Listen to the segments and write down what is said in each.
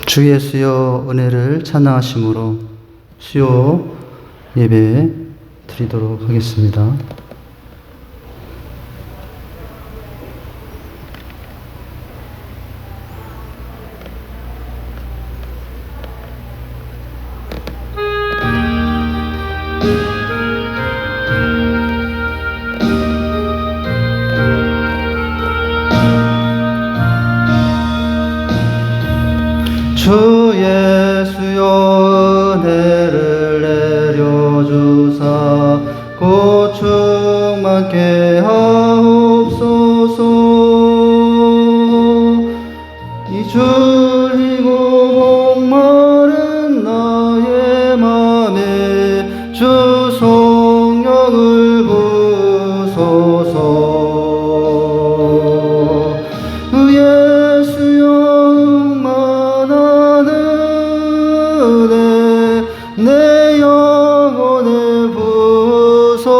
주 예수여 은혜를 찬양하심으로 수요 예배 드리도록 하겠습니다. 주 예수여 은혜를 내려주사 고충 많게 하옵소서. 이 줄이고 목마른 나의 맘에 주 성령을 부소서. 내 영혼을 부소서.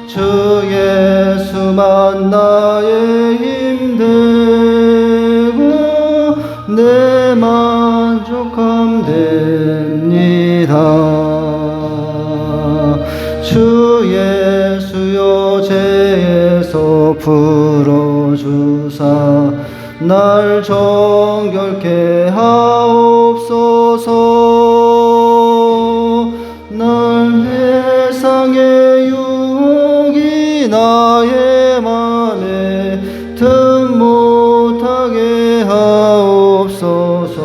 주 예수만 나의 힘 되고 내 만족함 됩니다. 주 예수여 죄에서 풀어주사 날 정결케 하옵소서. 날 세상에 이 나의 맘에 틈 못하게 하옵소서.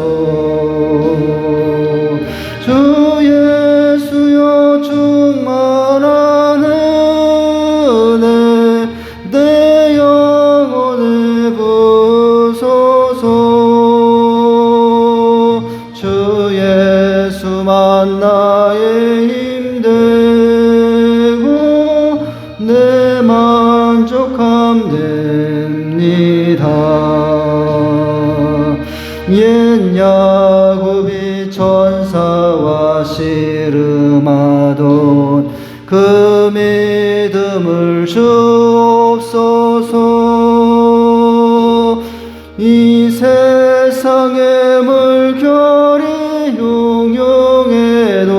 주 예수여 충만한 은혜 내 영혼에 부소서. 주 예수만 나의 힘 되고 내 만족함 됩니다. 옛 야곱이 천사와 씨름하던 그 믿음을 주옵소서. 이 세상의 물결이 용용해도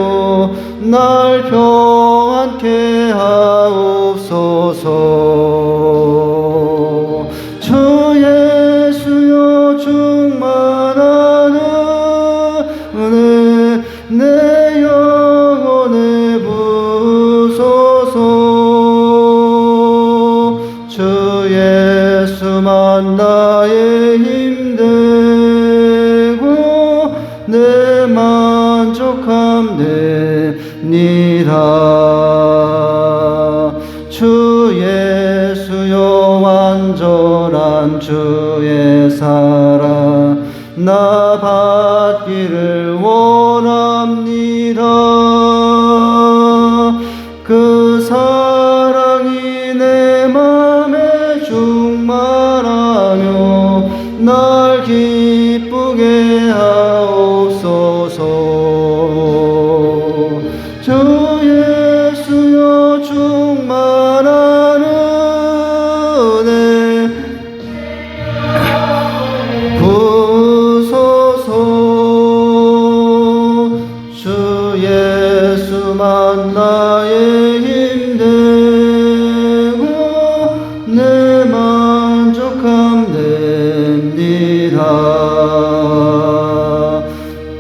날 평안케 하옵소서. 주 예수여 충만한 은혜 내 영혼에 부소서. 주 예수만 나의 힘 되고 내 만족함 됩니다. 주 예수여 완전한 주의 사랑 나 받기를 원합니다. 그 사랑이 내 맘에 충만하며 날 기쁘게 하옵소서. 주 예수여 충만한 은혜 부소서. 주 예수만 나의 힘 되고 내 만족함 됩니다.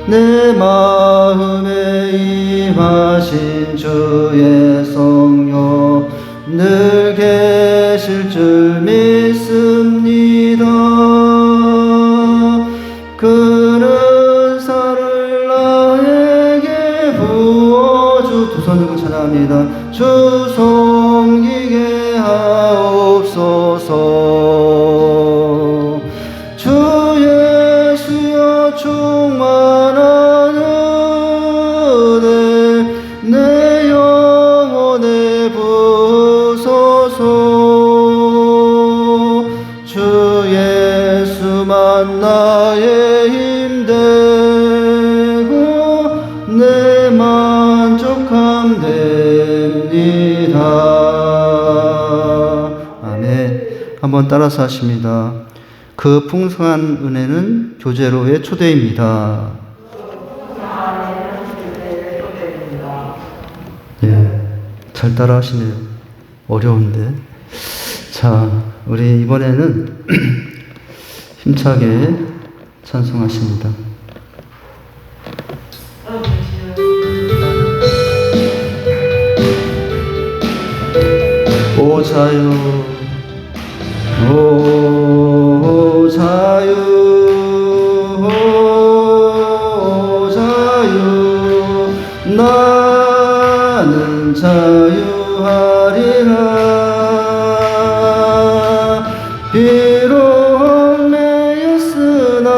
내 마음에 임하신 주의 성령 늘 계실 줄 믿습니다. 그는 사를 나에게 부어주 두 손 들고 찬양합니다. 주 섬기게 하옵소서. 주 예수여 충만한 은혜 내 영혼에 부소서. 주 예수만 나의 힘 되고 내 만족함 됩니다. 아멘. 한번 따라서 하십니다. 그 풍성한 은혜는 교제로의 초대입니다. 예, 잘 따라 하시네요. 어려운데. 자, 우리 이번에는 힘차게 찬송하십니다. 오 자유, 오 자유, 오 자유, 나는 자유하리라. 비록 매였으나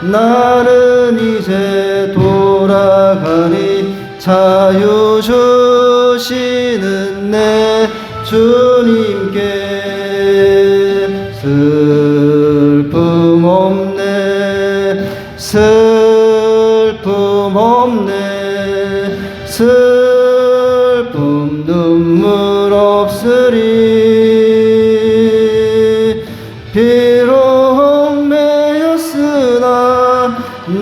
나는 이제 돌아가리. 자유 주시는 내 주님께 슬픔 없네, 슬픔 없네, 슬픔 눈물 없으리. 비록 매였으나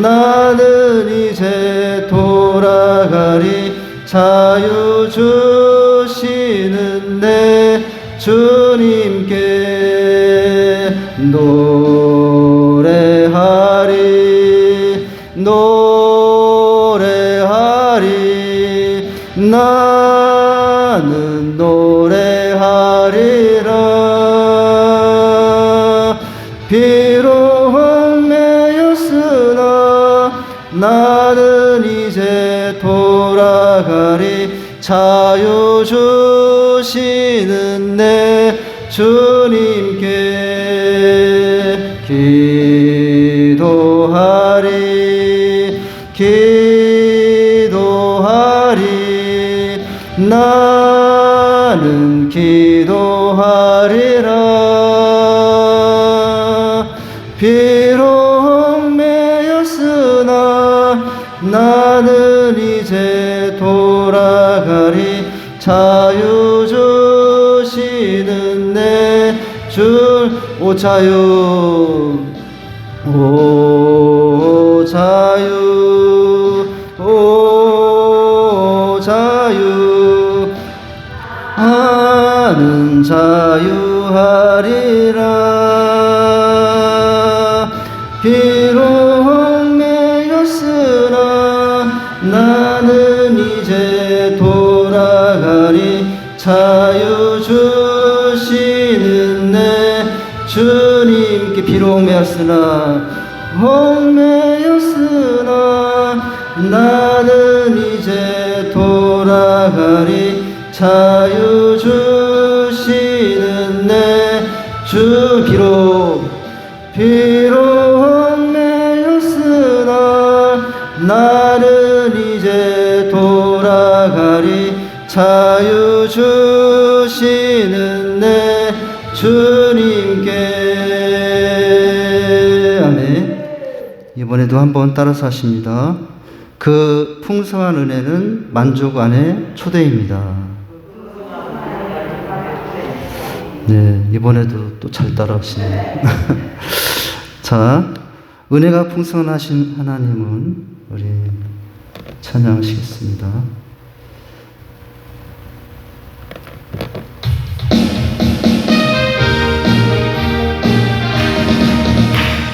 나는 이제 돌아가리. 자유 주시는 내 주님께 노래하리, 노래하리. 나는 노래하리. 돌아가리 자유 주시는 내 주님께 기도하리 기도하리 나는 기도하리라 비록 매였으나 나는 이제 돌아가리 자유 주시는 내 주 오 자유 오 자유 오 자유 나는 자유하리라 비록 매였으나 나는 이제 돌아가리 자유 주시는 내 주님께 비록 매였으나 나는 이제 돌아가리 자유 주시는 내 주 비록 매였으나 나는 이제 돌아가리 자유 주시는 내 주님께 아멘. 이번에도 한번 따라서 하십니다. 그 풍성한 은혜는 만족 안의 초대입니다. 네, 이번에도 또 잘 따라하시네요. 자, 은혜가 풍성하신 하나님은 우리 찬양하시겠습니다.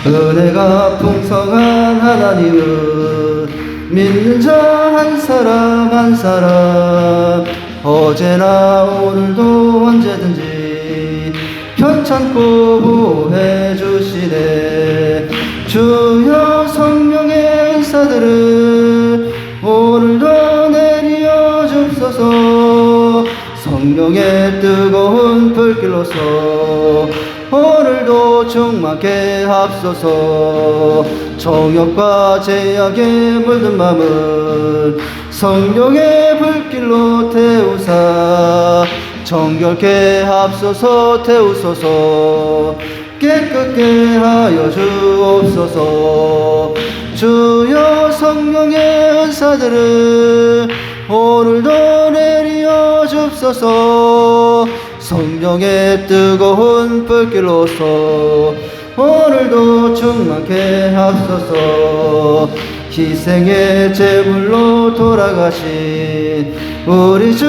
은혜가 풍성한 하나님은 믿는 자 한 사람 한 사람 어제나 오늘도 언제든지 편찮고 보호해 주시네 주여 성령의 은사들을 오늘도 내려 주옵소서 성령의 뜨거운 불길로서 오늘도 충만케 합소서 정욕과 제약에 물든 맘을 성령의 불길로 태우사 정결케 합소서 태우소서 깨끗게 하여 주옵소서 주여 성령의 은사들을 오늘도 내려 주옵소서 성령의 뜨거운 불길로서 오늘도 충만케 합소서 희생의 제물로 돌아가신 우리 주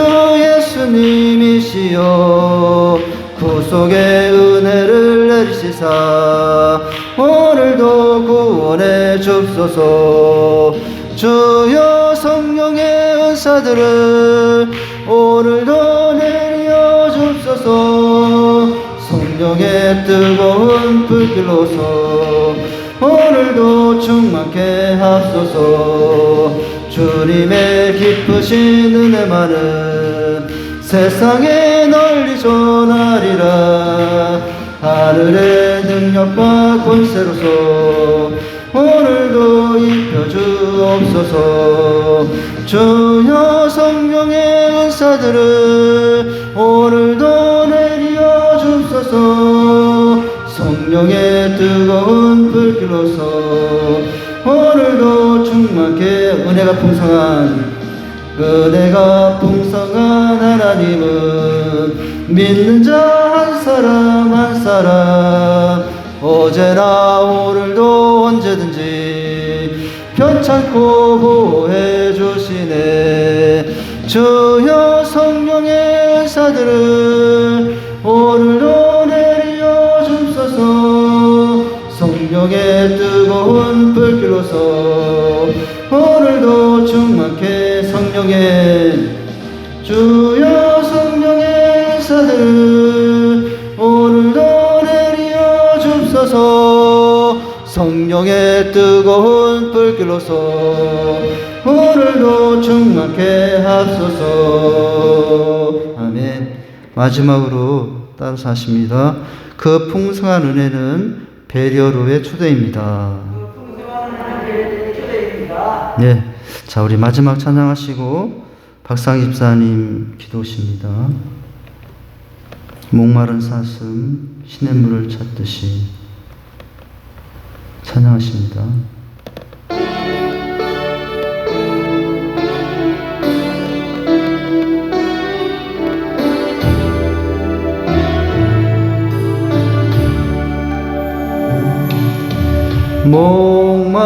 예수님이시여 구속의 은혜를 내리시사 오늘도 구원해 주옵소서 주여 성령의 은사들을 오늘도 내려 주옵소서 성령의 뜨거운 불길로서 오늘도 충만케 합소서 주님의 기쁘신 은혜만은 세상에 널리 전하리라 하늘의 능력과 권세로서 오늘도 입혀주옵소서 주여 성령의 은사들을 오늘도 내려 주옵소서 성령의 뜨거운 불길로서 오늘도 충만케 은혜가 풍성한 하나님은 믿는 자 한 사람 한 사람 어제나 오늘도 언제든지 편찮고 보호해 주시네 주여 성령의 은사들을 오늘도 내려 주옵소서 성령의 뜨거운 불길로서 오늘도 충만케 주여 성령의 은사들을 오늘도 내려 주옵소서 성령의 뜨거운 불길로서 오늘도 충만케 은혜. 마지막으로 따라서 하십니다. 그 풍성한 은혜는 배려로의 초대입니다. 네, 자 우리 마지막 찬양하시고 박상희 집사님 기도십니다. 목마른 사슴 시냇물을 찾듯이 찬양하십니다.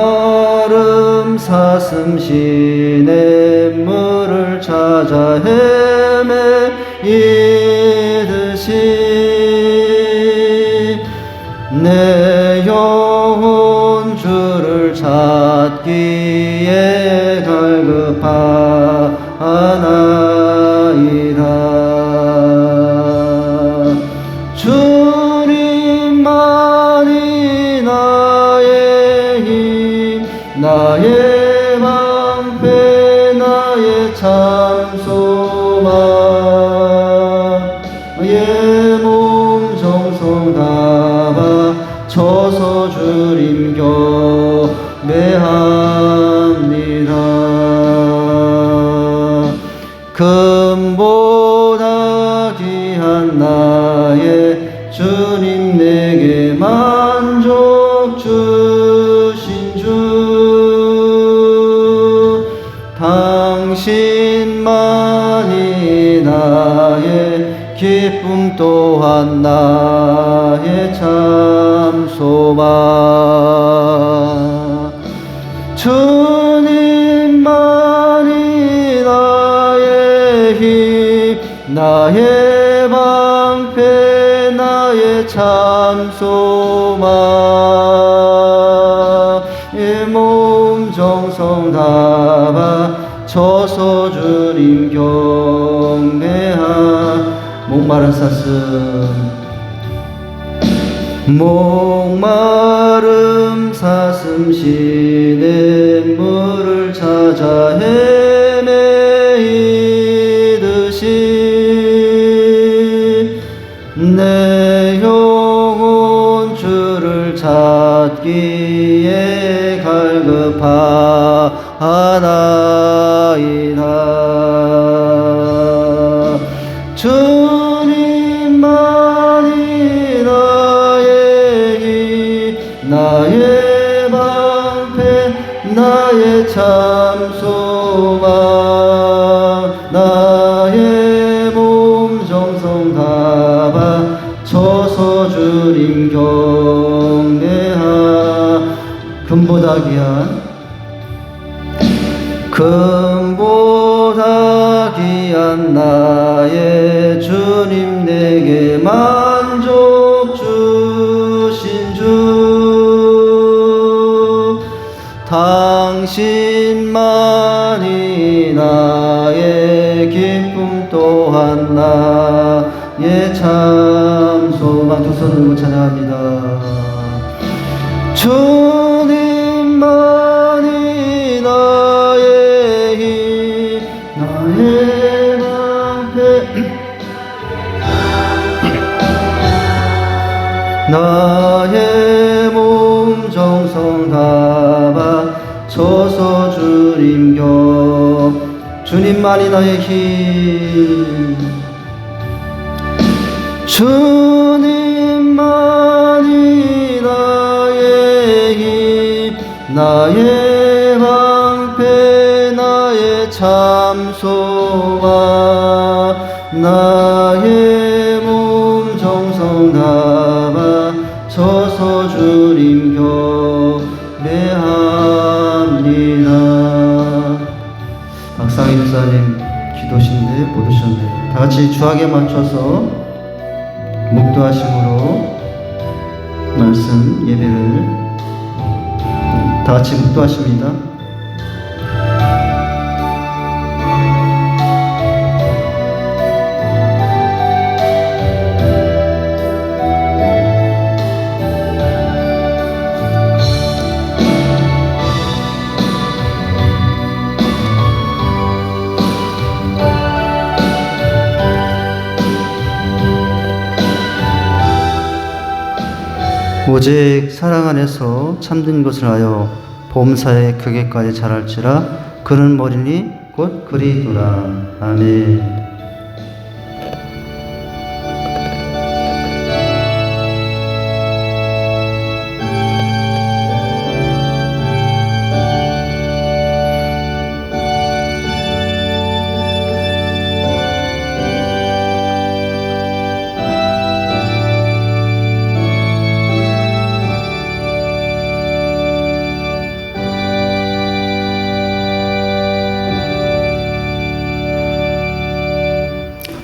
목마름 사슴 시냇물을 찾아 헤매이듯이 내 영혼 주를 찾기에 갈급하나이다. 주님만이 나의 힘, 나의 방패, 나의 참 소망. 나의 몸 정성 다 바쳐서 주님 경배합니다. 금보다 귀한 나의 주님, 내게 만족 주신 주. 당신만이 나의 기쁨 또한 나의 참 소망. 주님만이 나의 힘, 나의 방패, 나의 참 소망. 이 몸 정성 다 바쳐서 주님 경배하. 목마른 사슴, 목마름 사슴 시냇물을 찾아 헤매이듯이 내 영혼 주를 찾기에 갈급하나이다. 주님만이 나의 힘, 나의 방패, 나의 참 소망. 나의 몸 정성 다 바쳐서 주님 경배하. 금보다 귀한, 금보다 귀한 나의 주님, 내게 만족 주신 주. 당신만이 나의 기쁨 또한 나의 참 소망. 두 손 들고 찬양합니다. 주님만이 나의 힘, 나의 방패, 나의 몸 정성 다 바쳐서 주님 주님만이 나의 힘. 주님만이 나의 힘, 나의 방패, 나의 참 소망. 나의 몸 정성 다 바쳐서 주님 경배합니다. 박상희 집사님 기도신데 못 오셨네요. 다 같이 주악에 맞춰서 묵도하심으로 말씀 예배를 다 같이 묵도하십니다. 오직 사랑 안에서 참된 것을 하여 범사에 극에까지 자랄지라. 그는 머리니 곧 그리스도라. 아멘.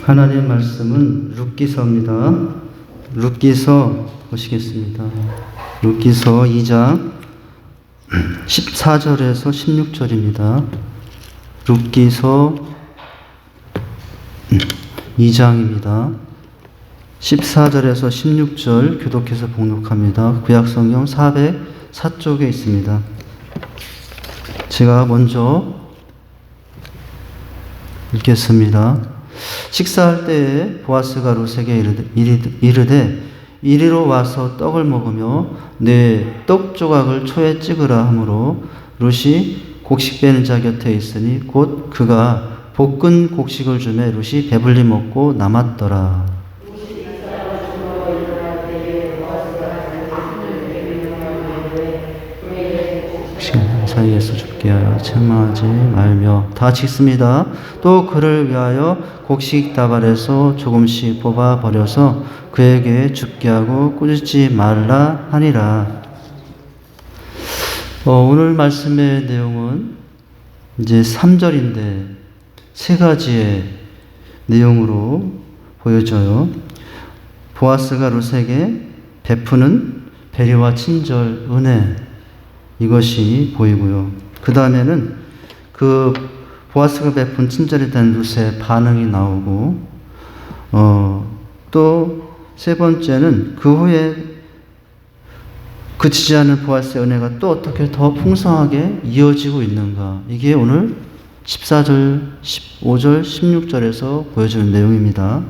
하나님의 말씀은 룻기서입니다. 룻기서 보시겠습니다. 룻기서 2장 14절에서 16절입니다. 룻기서 2장입니다. 14절에서 16절 교독해서 봉독합니다. 구약성경 404쪽에 있습니다. 제가 먼저 읽겠습니다. 식사할 때에 보아스가 룻에게 이르되 이리로 와서 떡을 먹으며 내 떡 조각을 초에 찍으라 하므로 룻이 곡식 빼는 자 곁에 있으니 곧 그가 볶은 곡식을 주매 룻이 배불리 먹고 남았더라. 사이에서 죽게 하여 책망하지 말며. 다 같이 읽습니다. 또 그를 위하여 곡식 다발에서 조금씩 뽑아 버려서 그에게 죽게 하고 꾸짖지 말라 하니라. 오늘 말씀의 내용은 이제 3절인데 세 가지의 내용으로 보여져요. 보아스가 룻에게 베푸는 배려와 친절, 은혜, 이것이 보이고요. 그 다음에는 그 보아스가 베푼 친절에 대한 룻의 반응이 나오고, 또 세 번째는 그 후에 그치지 않은 보아스의 은혜가 또 어떻게 더 풍성하게 이어지고 있는가. 이게 오늘 14절, 15절, 16절에서 보여주는 내용입니다.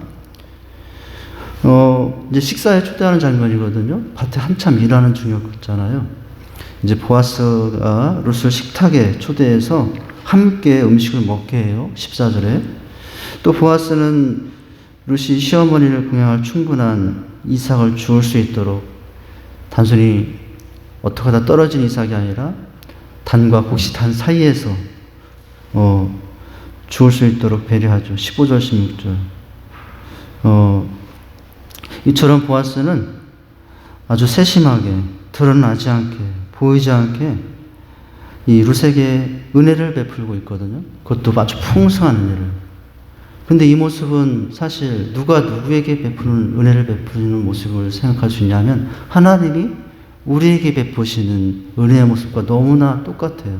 이제 식사에 초대하는 장면이거든요. 밭에 한참 일하는 중이었잖아요. 이제 보아스가 룻을 식탁에 초대해서 함께 음식을 먹게 해요. 14절에. 또 보아스는 룻이 시어머니를 공양할 충분한 이삭을 주울 수 있도록 단순히 어떻게 하다 떨어진 이삭이 아니라 단과 곡식 단 사이에서 주울 수 있도록 배려하죠. 15절, 16절. 이처럼 보아스는 아주 세심하게 드러나지 않게 보이지 않게 이 룻에게 은혜를 베풀고 있거든요. 그것도 아주 풍성한 은혜를. 근데 이 모습은 사실 누가 누구에게 베푸는 은혜를 베푸는 모습을 생각할 수 있냐면 하나님이 우리에게 베푸시는 은혜의 모습과 너무나 똑같아요.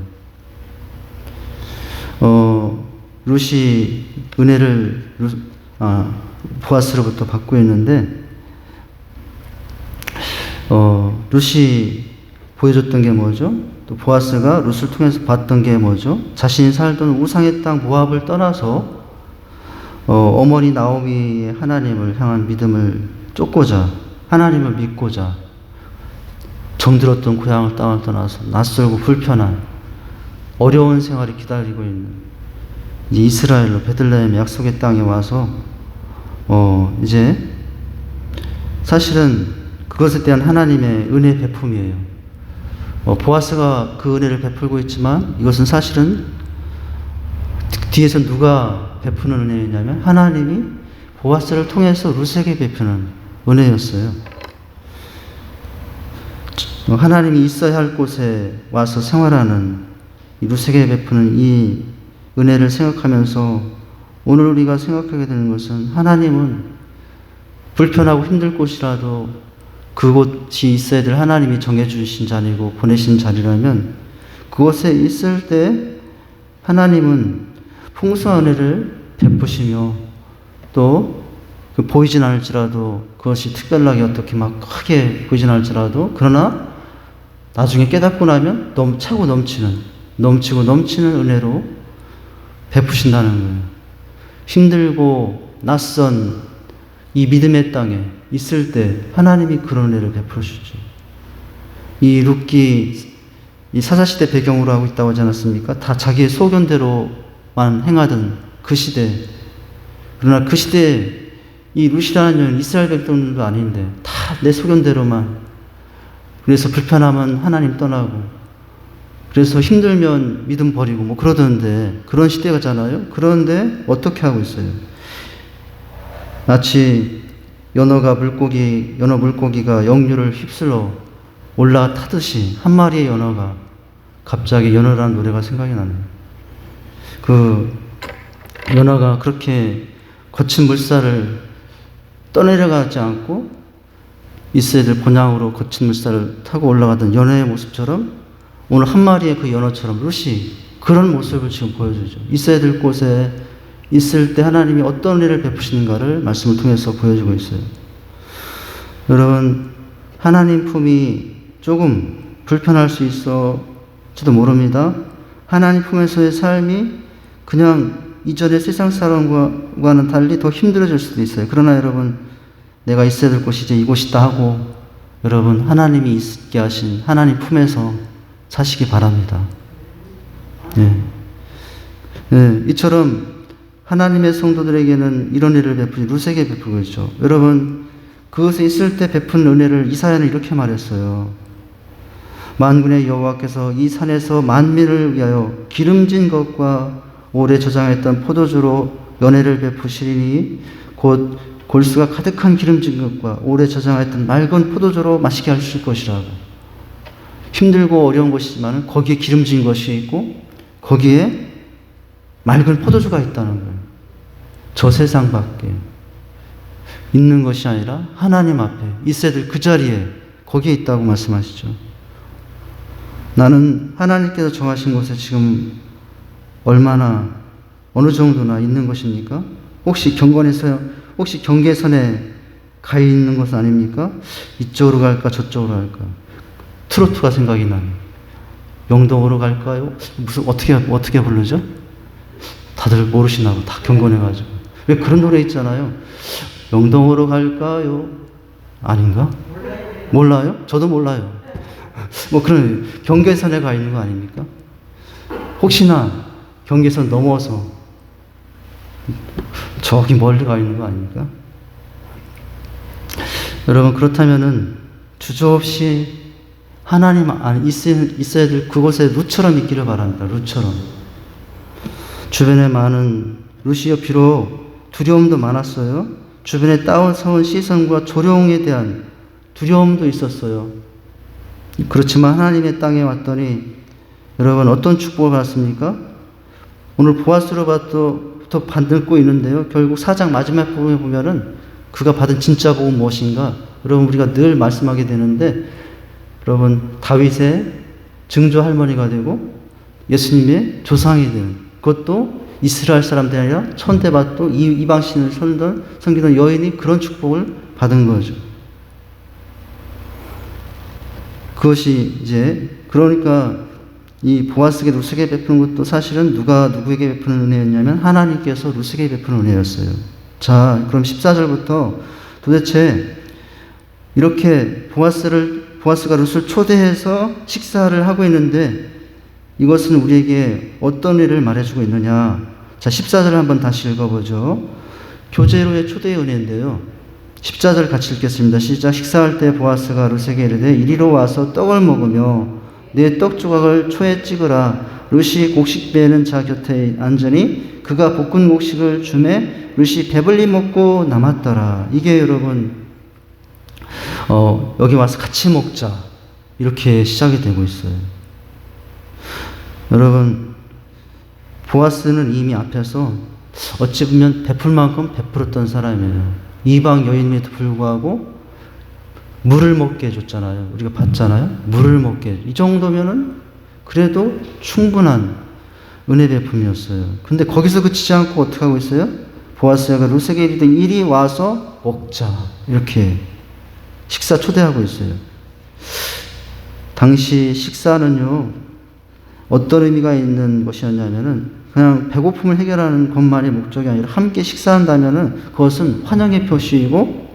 룻이 은혜를 보아스로부터 받고 있는데 룻이 보여줬던 게 뭐죠? 또 보아스가 룻을 통해서 봤던 게 뭐죠? 자신이 살던 우상의 땅 모압을 떠나서 어머니 나오미의 하나님을 향한 믿음을 쫓고자 하나님을 믿고자 정들었던 고향을 땅을 떠나서 낯설고 불편한 어려운 생활이 기다리고 있는 이스라엘로 베들레헴 약속의 땅에 와서 이제 사실은 그것에 대한 하나님의 은혜 베품이에요. 보아스가 그 은혜를 베풀고 있지만 이것은 사실은 뒤에서 누가 베푸는 은혜였냐면 하나님이 보아스를 통해서 룻에게 베푸는 은혜였어요. 하나님이 있어야 할 곳에 와서 생활하는 이 룻에게 베푸는 이 은혜를 생각하면서 오늘 우리가 생각하게 되는 것은 하나님은 불편하고 힘들 곳이라도 그곳이 있어야 될 하나님이 정해주신 자리고 보내신 자리라면 그곳에 있을 때 하나님은 풍성한 은혜를 베푸시며 또 보이진 않을지라도 그것이 특별하게 어떻게 막 크게 보이진 않을지라도 그러나 나중에 깨닫고 나면 차고 넘치고 넘치는 은혜로 베푸신다는 거예요. 힘들고 낯선 이 믿음의 땅에 있을 때 하나님이 그런 은혜를 베푸시죠. 이 룻기 이 사사시대 배경으로 하고 있다고 하지 않았습니까? 다 자기의 소견대로만 행하던 그 시대. 그러나 그 시대에 이 룻이라는 여인 이스라엘 백성들도 아닌데 다 내 소견대로만. 그래서 불편하면 하나님 떠나고, 그래서 힘들면 믿음 버리고 뭐 그러던데, 그런 시대가잖아요. 그런데 어떻게 하고 있어요? 마치 연어 물고기가 역류를 휩쓸러 올라타듯이 한 마리의 연어가 갑자기 연어라는 노래가 생각이 나네요. 그 연어가 그렇게 거친 물살을 떠내려가지 않고 이스라엘 본향으로 거친 물살을 타고 올라가던 연어의 모습처럼 오늘 한 마리의 그 연어처럼 룻이 그런 모습을 지금 보여주죠. 이스라엘 곳에 있을 때 하나님이 어떤 일을 베푸시는가를 말씀을 통해서 보여주고 있어요. 여러분, 하나님 품이 조금 불편할 수 있을지도 모릅니다. 하나님 품에서의 삶이 그냥 이전의 세상 사람과는 달리 더 힘들어질 수도 있어요. 그러나 여러분, 내가 있어야 될 곳이 이제 이곳이다 하고 여러분 하나님이 있게 하신 하나님 품에서 사시기 바랍니다. 이처럼 하나님의 성도들에게는 이런 일을 베푸니 룻에게 베푸고 있죠. 여러분, 그것에 있을 때 베푼 은혜를 이사야는 이렇게 말했어요. 만군의 여호와께서 이 산에서 만민을 위하여 기름진 것과 오래 저장했던 포도주로 연회를 베푸시리니 곧 골수가 가득한 기름진 것과 오래 저장했던 맑은 포도주로 마시게 하실 것이라고. 힘들고 어려운 것이지만 거기에 기름진 것이 있고 거기에 맑은 포도주가 있다는 거예요. 저 세상 밖에 있는 것이 아니라 하나님 앞에 있어야 될 그 자리에 거기에 있다고 말씀하시죠. 나는 하나님께서 정하신 곳에 지금 얼마나 어느 정도나 있는 것입니까? 혹시 경계선에 가 있는 것은 아닙니까? 이쪽으로 갈까 저쪽으로 갈까? 트로트가 생각이 나네. 영동으로 갈까요? 무슨 어떻게 부르죠? 다들 모르시나 봐. 다 경건해가지고. 왜 그런 노래 있잖아요. 영동으로 갈까요? 아닌가? 몰라요? 저도 몰라요. 뭐 그런 경계선에 가 있는 거 아닙니까? 혹시나 경계선 넘어서 저기 멀리 가 있는 거 아닙니까? 여러분, 그렇다면은 주저없이 하나님 안에 있어야 될 그곳에 룻처럼 있기를 바랍니다. 룻처럼. 주변에 많은 룻이요, 비록 두려움도 많았어요. 주변에 따가운 시선과 조롱에 대한 두려움도 있었어요. 그렇지만 하나님의 땅에 왔더니 여러분 어떤 축복을 받았습니까? 오늘 보아스로부터 받고 있는데요. 결국 4장 마지막 부분에 보면은 그가 받은 진짜 복은 무엇인가? 여러분, 우리가 늘 말씀하게 되는데, 여러분, 다윗의 증조 할머니가 되고 예수님의 조상이 되는, 그것도 이스라엘 사람들이 아니라 천대받도 이방신을 섬기던 여인이 그런 축복을 받은 거죠. 그것이 이제, 그러니까 이 보아스에게 룻에게 베푸는 것도 사실은 누구에게 베푸는 은혜였냐면 하나님께서 룻에게 베푸는 은혜였어요. 자, 그럼 14절부터 도대체 이렇게 보아스가 룻을 초대해서 식사를 하고 있는데 이것은 우리에게 어떤 일을 말해주고 있느냐. 자, 14절을 한번 다시 읽어보죠. 교제로의 초대의 은혜인데요. 14절 같이 읽겠습니다. 시작. 식사할 때 보아스가 룻에게 이르되 이리로 와서 떡을 먹으며 내 떡 조각을 초에 찍으라. 룻이 곡식배는 자 곁에 앉으니 그가 볶은 곡식을 주매 룻이 배불리 먹고 남았더라. 이게 여러분 여기 와서 같이 먹자 이렇게 시작이 되고 있어요. 여러분, 보아스는 이미 앞에서 어찌 보면 베풀 만큼 베풀었던 사람이에요. 이방 여인임에도 불구하고 물을 먹게 해줬잖아요. 우리가 봤잖아요. 물을 먹게 해줘. 이 정도면은 그래도 충분한 은혜 베품이었어요. 근데 거기서 그치지 않고 어떻게 하고 있어요? 보아스가 룻에게 이르되 이리 와서 먹자 이렇게 식사 초대하고 있어요. 당시 식사는요 어떤 의미가 있는 것이었냐면은 그냥 배고픔을 해결하는 것만이 목적이 아니라 함께 식사한다면은 그것은 환영의 표시이고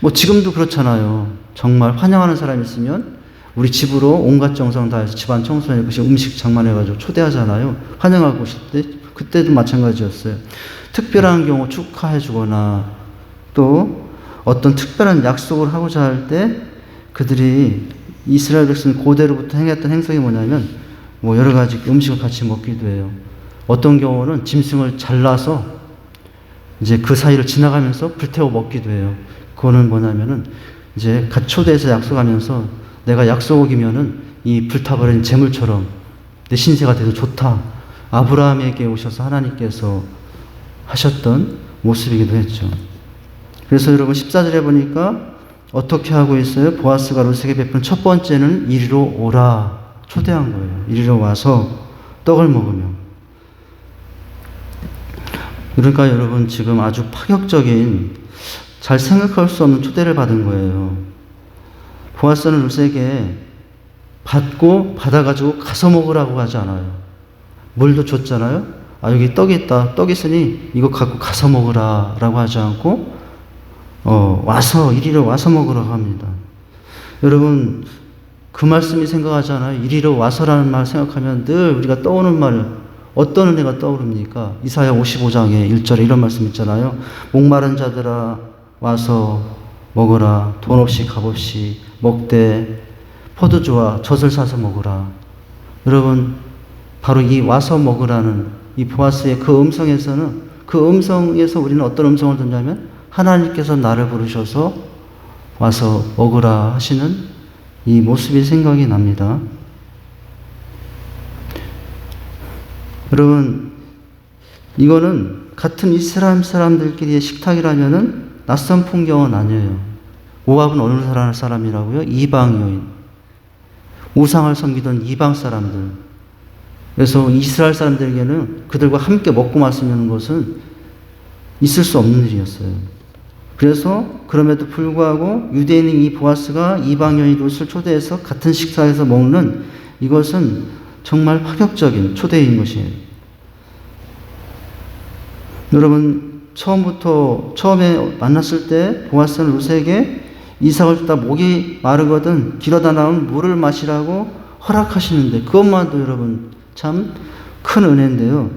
뭐 지금도 그렇잖아요. 정말 환영하는 사람이 있으면 우리 집으로 온갖 정성 다해서 집안 청소해 그 음식 장만해가지고 초대하잖아요. 환영하고 오실 때 그때도 마찬가지였어요. 특별한 경우 축하해주거나 또 어떤 특별한 약속을 하고자 할 때 그들이 이스라엘 백성 고대로부터 행했던 행성이 뭐냐면 뭐 여러 가지 음식을 같이 먹기도 해요. 어떤 경우는 짐승을 잘라서 이제 그 사이를 지나가면서 불태워 먹기도 해요. 그거는 뭐냐면은 이제 같이 초대해서 약속하면서 내가 약속 어기면은 이 불타버린 재물처럼 내 신세가 돼도 좋다. 아브라함에게 오셔서 하나님께서 하셨던 모습이기도 했죠. 그래서 여러분 14절에 보니까 어떻게 하고 있어요? 보아스가 룻에게 베푼 첫 번째는 이리로 오라. 초대한 거예요. 이리로 와서 떡을 먹으며. 그러니까 여러분 지금 아주 파격적인 잘 생각할 수 없는 초대를 받은 거예요. 보아스는 룻에게 받고 받아가지고 가서 먹으라고 하지 않아요. 물도 줬잖아요. 아 여기 떡이 있다. 떡 있으니 이거 갖고 가서 먹으라 라고 하지 않고 와서 이리로 와서 먹으라고 합니다. 여러분 그 말씀이 생각하잖아요. 이리로 와서라는 말 생각하면 늘 우리가 떠오르는 말 어떤 은혜가 떠오릅니까? 이사야 55장에 1절에 이런 말씀 있잖아요. 목마른 자들아 와서 먹어라. 돈 없이 값 없이 먹되 포도주와 젖을 사서 먹으라. 여러분 바로 이 와서 먹으라는 이 보아스의 그 음성에서는 그 음성에서 우리는 어떤 음성을 듣냐면 하나님께서 나를 부르셔서 와서 먹으라 하시는 이 모습이 생각이 납니다. 여러분 이거는 같은 이스라엘 사람들끼리의 식탁이라면은 낯선 풍경은 아니에요. 모압은 어느 사람이라고요? 이방 여인. 우상을 섬기던 이방 사람들. 그래서 이스라엘 사람들에게는 그들과 함께 먹고 마시는 것은 있을 수 없는 일이었어요. 그래서 그럼에도 불구하고 유대인인 이 보아스가 이방 여인 룻을 초대해서 같은 식사에서 먹는 이것은 정말 파격적인 초대인 것이에요. 여러분 처음에 만났을 때 보아스는 룻에게 이삭을 주다 목이 마르거든 길어다 나온 물을 마시라고 허락하시는데 그것만도 여러분 참 큰 은혜인데요.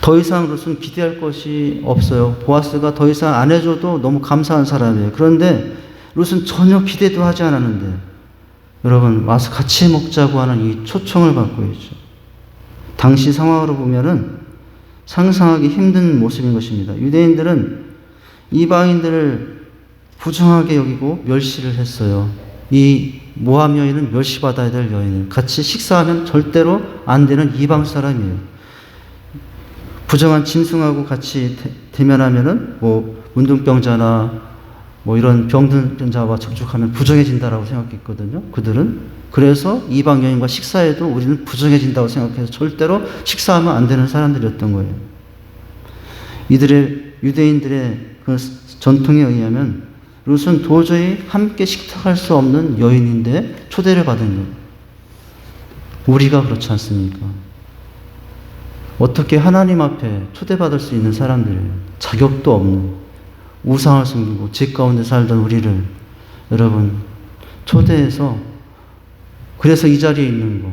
더 이상 룻은 기대할 것이 없어요. 보아스가 더 이상 안 해줘도 너무 감사한 사람이에요. 그런데 룻은 전혀 기대도 하지 않았는데 여러분 와서 같이 먹자고 하는 이 초청을 받고 있죠. 당시 상황으로 보면은 상상하기 힘든 모습인 것입니다. 유대인들은 이방인들을 부정하게 여기고 멸시를 했어요. 이 모압 여인은 멸시받아야 될 여인이에요. 같이 식사하면 절대로 안 되는 이방 사람이에요. 부정한 짐승하고 같이 대면하면은 뭐 문둥병자나 뭐 이런 병든 자와 접촉하면 부정해진다라고 생각했거든요. 그들은 그래서 이방 여인과 식사해도 우리는 부정해진다고 생각해서 절대로 식사하면 안 되는 사람들이었던 거예요. 이들의 유대인들의 그 전통에 의하면 룻은 도저히 함께 식탁할 수 없는 여인인데 초대를 받은 거예요. 우리가 그렇지 않습니까? 어떻게 하나님 앞에 초대받을 수 있는 사람들이에요. 자격도 없는 우상을 섬기고 집 가운데 살던 우리를 여러분 초대해서 그래서 이 자리에 있는 거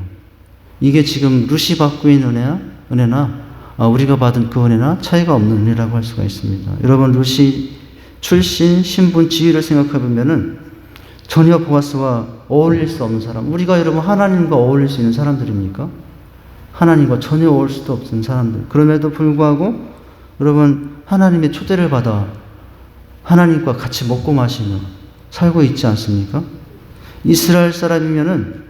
이게 지금 룻이 받고 있는 은혜나 우리가 받은 그 은혜나 차이가 없는 은혜라고 할 수가 있습니다. 여러분 룻이 출신, 신분, 지위를 생각해 보면은 전혀 보아스와 어울릴 수 없는 사람. 우리가 여러분 하나님과 어울릴 수 있는 사람들입니까? 하나님과 전혀 어울릴 수도 없는 사람들. 그럼에도 불구하고 여러분 하나님의 초대를 받아 하나님과 같이 먹고 마시며 살고 있지 않습니까? 이스라엘 사람이면은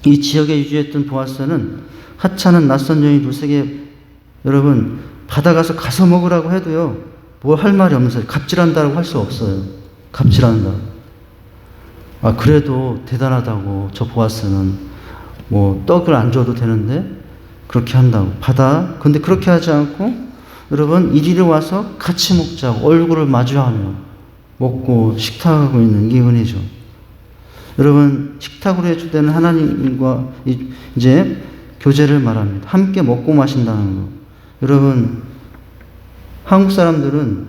이 지역에 유지했던 보아스는 하찮은 낯선 여인 룻에게 여러분 받아가서 가서 먹으라고 해도요. 뭐 할 말이 없는 사람, 갑질한다고 할 수 없어요. 갑질한다. 그래도 대단하다고 저 보아스는 뭐 떡을 안 줘도 되는데 그렇게 한다고 근데 그렇게 하지 않고 여러분 이리로 와서 같이 먹자고 얼굴을 마주하며 먹고 식탁하고 있는 이 은혜죠. 여러분 식탁으로 해주되는 하나님과 이제 교제를 말합니다. 함께 먹고 마신다는 거. 여러분 한국 사람들은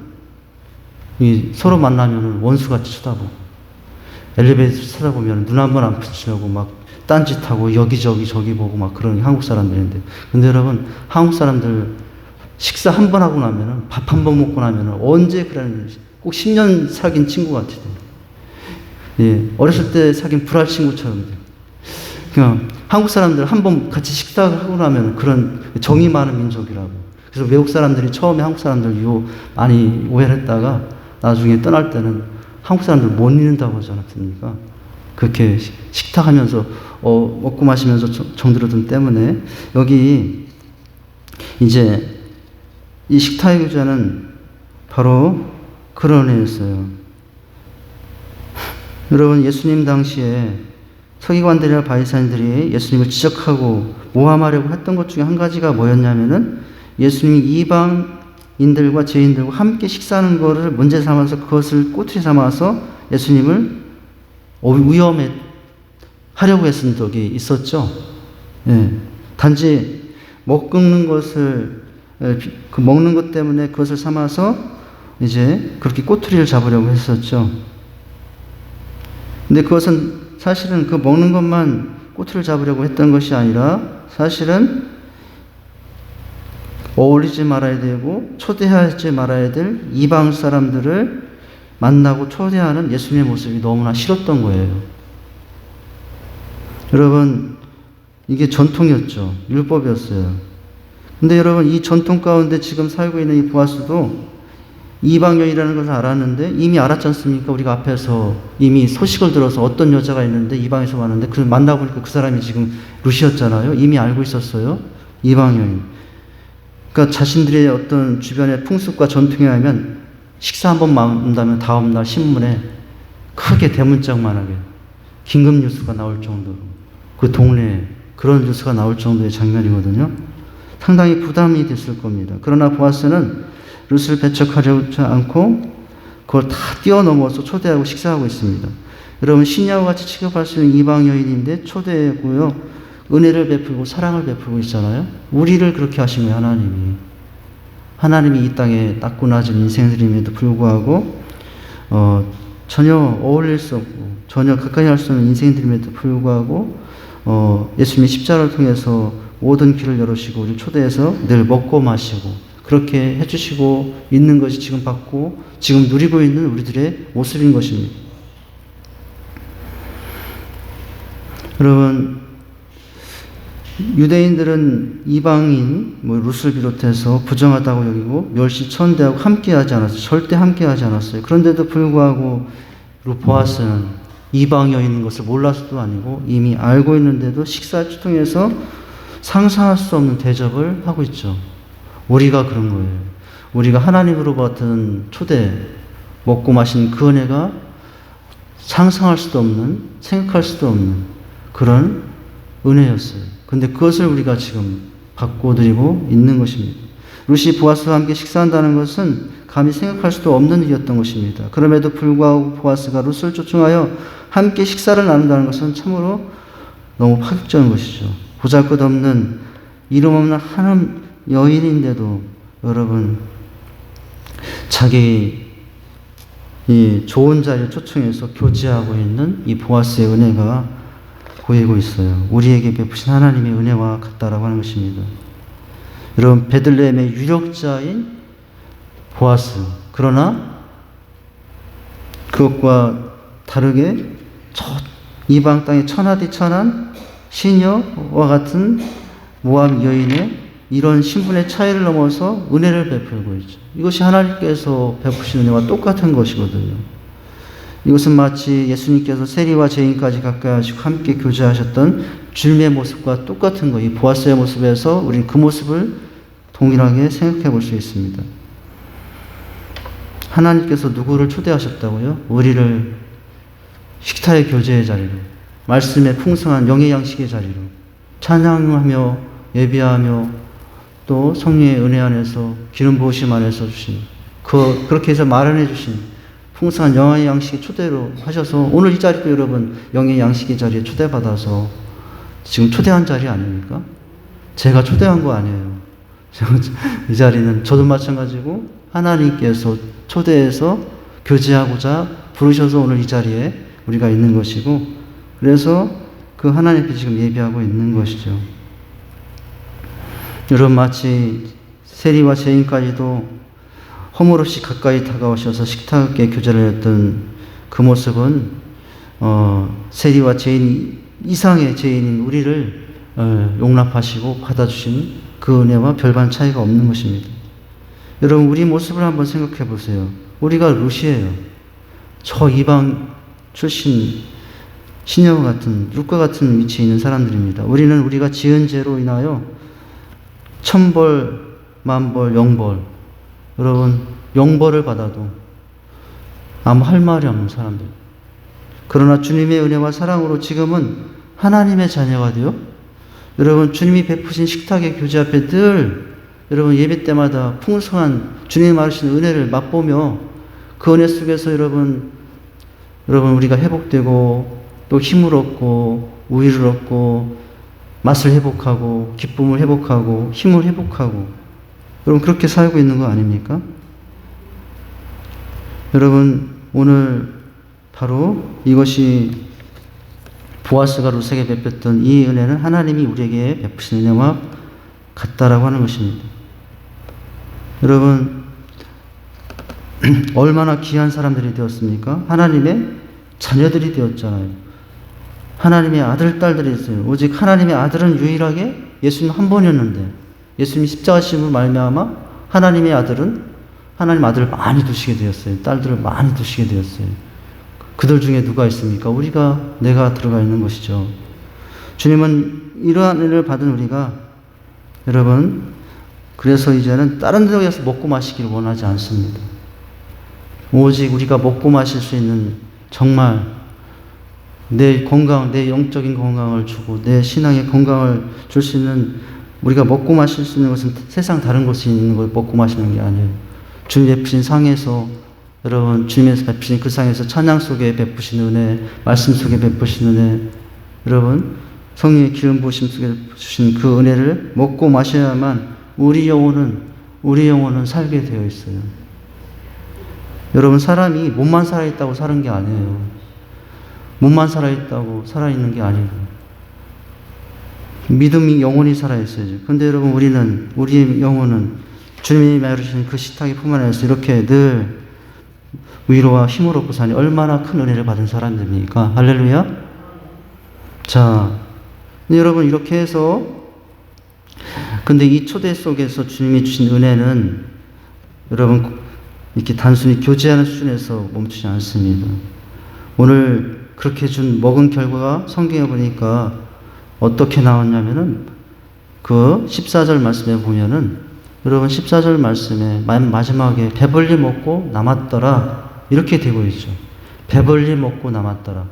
서로 만나면 원수같이 쳐다보고 엘리베이터 타다 보면 눈 한 번 안 붙이려고 막 딴짓하고 여기저기 저기 보고 막 그런 한국 사람들인데, 근데 여러분 한국 사람들 식사 한 번 하고 나면은 밥 한 번 먹고 나면은 언제 그러는지 꼭 10년 사귄 친구 같아요. 예, 어렸을 때 사귄 불알 친구처럼 돼요. 그냥 한국 사람들 한 번 같이 식사를 하고 나면 그런 정이 많은 민족이라고. 그래서 외국 사람들이 처음에 한국 사람들 많이 오해를 했다가 나중에 떠날 때는 한국 사람들 못 잊는다고 하지 않았습니까? 그렇게 식탁하면서 먹고 마시면서 정들어둔 때문에 여기 이제 이 식탁의 교제는 바로 그런 애였어요. 여러분, 예수님 당시에 서기관들이나 바리새인들이 예수님을 지적하고 모함하려고 했던 것 중에 한 가지가 뭐였냐면은 예수님이 이방인들과 죄인들과 함께 식사하는 것을 문제 삼아서 그것을 꼬투리 삼아서 예수님을 위험에 하려고 했던 적이 있었죠. 예. 단지 먹는 것을 그 먹는 것 때문에 그것을 삼아서 이제 그렇게 꼬투리를 잡으려고 했었죠. 근데 그것은 사실은 그 먹는 것만 꼬투리를 잡으려고 했던 것이 아니라 사실은 어울리지 말아야 되고 초대하지 말아야 될 이방 사람들을 만나고 초대하는 예수님의 모습이 너무나 싫었던 거예요. 여러분, 이게 전통이었죠. 율법이었어요. 근데 여러분, 이 전통 가운데 지금 살고 있는 이 보아스도 이방여인이라는 것을 알았는데 이미 알았지 않습니까? 우리가 앞에서 이미 소식을 들어서 어떤 여자가 있는데 이방에서 왔는데 그 만나보니까 그 사람이 지금 루시였잖아요. 이미 알고 있었어요. 이방여인. 그러니까 자신들의 어떤 주변의 풍습과 전통에 의하면 식사 한번 만든다면 다음날 신문에 크게 대문짝만하게 긴급 뉴스가 나올 정도로 그 동네에 그런 뉴스가 나올 정도의 장면이거든요. 상당히 부담이 됐을 겁니다. 그러나 보아스는 룻을 배척하려지 않고 그걸 다 뛰어넘어서 초대하고 식사하고 있습니다. 여러분, 신녀와 같이 취급할 수 있는 이방 여인인데 초대고요. 은혜를 베풀고 사랑을 베풀고 있잖아요. 우리를 그렇게 하신 거예요, 하나님이. 하나님이 이 땅에 따끈하진 인생들임에도 불구하고 전혀 어울릴 수 없고 전혀 가까이 할 수 없는 인생들임에도 불구하고 예수님이 십자가를 통해서 모든 길을 열으시고 우리 초대해서 늘 먹고 마시고 그렇게 해주시고 있는 것이 지금 받고 지금 누리고 있는 우리들의 모습인 것입니다. 여러분, 유대인들은 이방인, 룻을 비롯해서 부정하다고 여기고 멸시천대하고 함께하지 않았어요. 절대 함께하지 않았어요. 그런데도 불구하고 보아스는 이방 여인인 것을 몰라서도 아니고 이미 알고 있는데도 식사를 통해서 상상할 수 없는 대접을 하고 있죠. 우리가 그런 거예요. 우리가 하나님으로 받은 초대, 먹고 마신 그 은혜가 상상할 수도 없는, 생각할 수도 없는 그런 은혜였어요. 근데 그것을 우리가 지금 받고 드리고 있는 것입니다. 룻이 보아스와 함께 식사한다는 것은 감히 생각할 수도 없는 일이었던 것입니다. 그럼에도 불구하고 보아스가 룻을 초청하여 함께 식사를 나눈다는 것은 참으로 너무 파격적인 것이죠. 보잘것없는 이름 없는 한 여인인데도 여러분, 자기 이 좋은 자리를 초청해서 교제하고 있는 이 보아스의 은혜가 보이고 있어요. 우리에게 베푸신 하나님의 은혜와 같다라고 하는 것입니다. 여러분, 베들레헴의 유력자인 보아스, 그러나 그것과 다르게 이방 땅의 천하디 천한 시녀와 같은 모압 여인의 이런 신분의 차이를 넘어서 은혜를 베풀고 있죠. 이것이 하나님께서 베푸신 은혜와 똑같은 것이거든요. 이것은 마치 예수님께서 세리와 죄인까지 가까이 하시고 함께 교제하셨던 주님의 모습과 똑같은 거. 이 보아스의 모습에서 우리는 그 모습을 동일하게 생각해 볼 수 있습니다. 하나님께서 누구를 초대하셨다고요? 우리를 식탁의 교제의 자리로, 말씀의 풍성한 영의 양식의 자리로 찬양하며 예배하며 또 성령의 은혜 안에서 기름 부으심 안에서 주신 그렇게 해서 마련해 주신 풍성한 영의 양식의 초대로 하셔서 오늘 이 자리도 여러분 영의 양식의 자리에 초대받아서 지금 초대한 자리 아닙니까? 제가 초대한 거 아니에요. 이 자리는 저도 마찬가지고 하나님께서 초대해서 교제하고자 부르셔서 오늘 이 자리에 우리가 있는 것이고, 그래서 그 하나님 앞에 지금 예배하고 있는 것이죠. 여러분, 마치 세리와 죄인까지도 허물없이 가까이 다가오셔서 식탁에 교제를 했던 그 모습은 세리와 죄인 이상의 죄인인 우리를 용납하시고 받아주신 그 은혜와 별반 차이가 없는 것입니다. 여러분, 우리 모습을 한번 생각해 보세요. 우리가 룻이에요. 저 이방 출신 시녀와 같은, 룻과 같은 위치에 있는 사람들입니다. 우리는 우리가 지은 죄로 인하여 천벌, 만벌, 영벌, 여러분 영벌을 받아도 아무 할 말이 없는 사람들. 그러나 주님의 은혜와 사랑으로 지금은 하나님의 자녀가 되어 여러분 주님이 베푸신 식탁의 교제 앞에 늘 여러분 예배 때마다 풍성한 주님이 마르신 은혜를 맛보며 그 은혜 속에서 여러분 우리가 회복되고 또 힘을 얻고 우위를 얻고 맛을 회복하고 기쁨을 회복하고 힘을 회복하고 여러분 그렇게 살고 있는 거 아닙니까? 여러분 오늘 바로 이것이 보아스가 룻에게 베풀었던 이 은혜는 하나님이 우리에게 베푸신 은혜와 같다라고 하는 것입니다. 여러분 얼마나 귀한 사람들이 되었습니까? 하나님의 자녀들이 되었잖아요. 하나님의 아들, 딸들이 있어요. 오직 하나님의 아들은 유일하게 예수님 한 번이었는데 예수님이 십자가 지심으로 말미암아 하나님의 아들은 하나님 아들을 많이 두시게 되었어요. 딸들을 많이 두시게 되었어요. 그들 중에 누가 있습니까? 내가 들어가 있는 것이죠. 주님은 이러한 은혜를 받은 우리가 여러분 그래서 이제는 다른 데 가서 먹고 마시기를 원하지 않습니다. 오직 우리가 먹고 마실 수 있는 정말 내 건강, 내 영적인 건강을 주고 내 신앙의 건강을 줄 수 있는 우리가 먹고 마실 수 있는 것은 세상 다른 곳에 있는 걸 먹고 마시는 게 아니에요. 주님 베푸신 상에서 여러분 주님에서 베푸신 그 상에서 찬양 속에 베푸신 은혜, 말씀 속에 베푸신 은혜, 여러분 성령의 기름 부으심 속에 주신 그 은혜를 먹고 마셔야만 우리 영혼은 살게 되어 있어요. 여러분 사람이 몸만 살아있다고 사는 게 아니에요. 몸만 살아있다고 살아있는 게 아니고 믿음이 영혼이 살아있어야죠. 그런데 여러분 우리의 영혼은 주님이 마르신 그 식탁의 품 안에서 이렇게 늘 위로와 힘을 얻고 사니 얼마나 큰 은혜를 받은 사람들입니까? 할렐루야. 자, 여러분 이렇게 해서 근데 이 초대 속에서 주님이 주신 은혜는 여러분 이렇게 단순히 교제하는 수준에서 멈추지 않습니다. 오늘 그렇게 먹은 결과가 성경에 보니까 어떻게 나왔냐면은 그 14절 말씀에 보면은 여러분 14절 말씀에 마지막에 배불리 먹고 남았더라 이렇게 되고 있죠. 배불리 먹고 남았더라.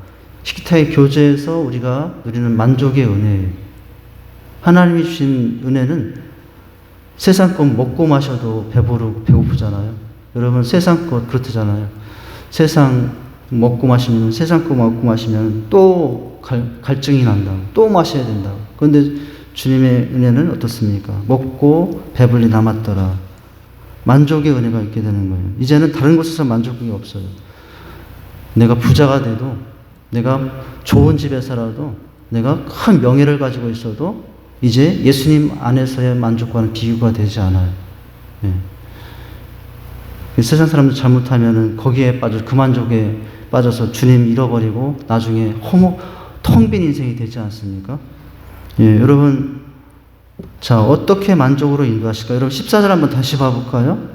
식탁의 교제에서 우리가 누리는 만족의 은혜예요. 하나님이 주신 은혜는 세상 것 먹고 마셔도 배고프잖아요. 여러분 세상 것 그렇다잖아요. 세상 먹고 마시면 또 갈증이 난다. 또 마셔야 된다. 그런데 주님의 은혜는 어떻습니까? 먹고 배불리 남았더라. 만족의 은혜가 있게 되는 거예요. 이제는 다른 곳에서 만족이 없어요. 내가 부자가 돼도 내가 좋은 집에 살아도 내가 큰 명예를 가지고 있어도 이제 예수님 안에서의 만족과는 비교가 되지 않아요. 네. 세상 사람들 잘못하면은 거기에 그 만족에 빠져서 주님 잃어버리고 나중에 텅 빈 인생이 되지 않습니까? 예, 여러분, 자, 어떻게 만족으로 인도하실까요? 여러분, 14절 한번 다시 봐볼까요?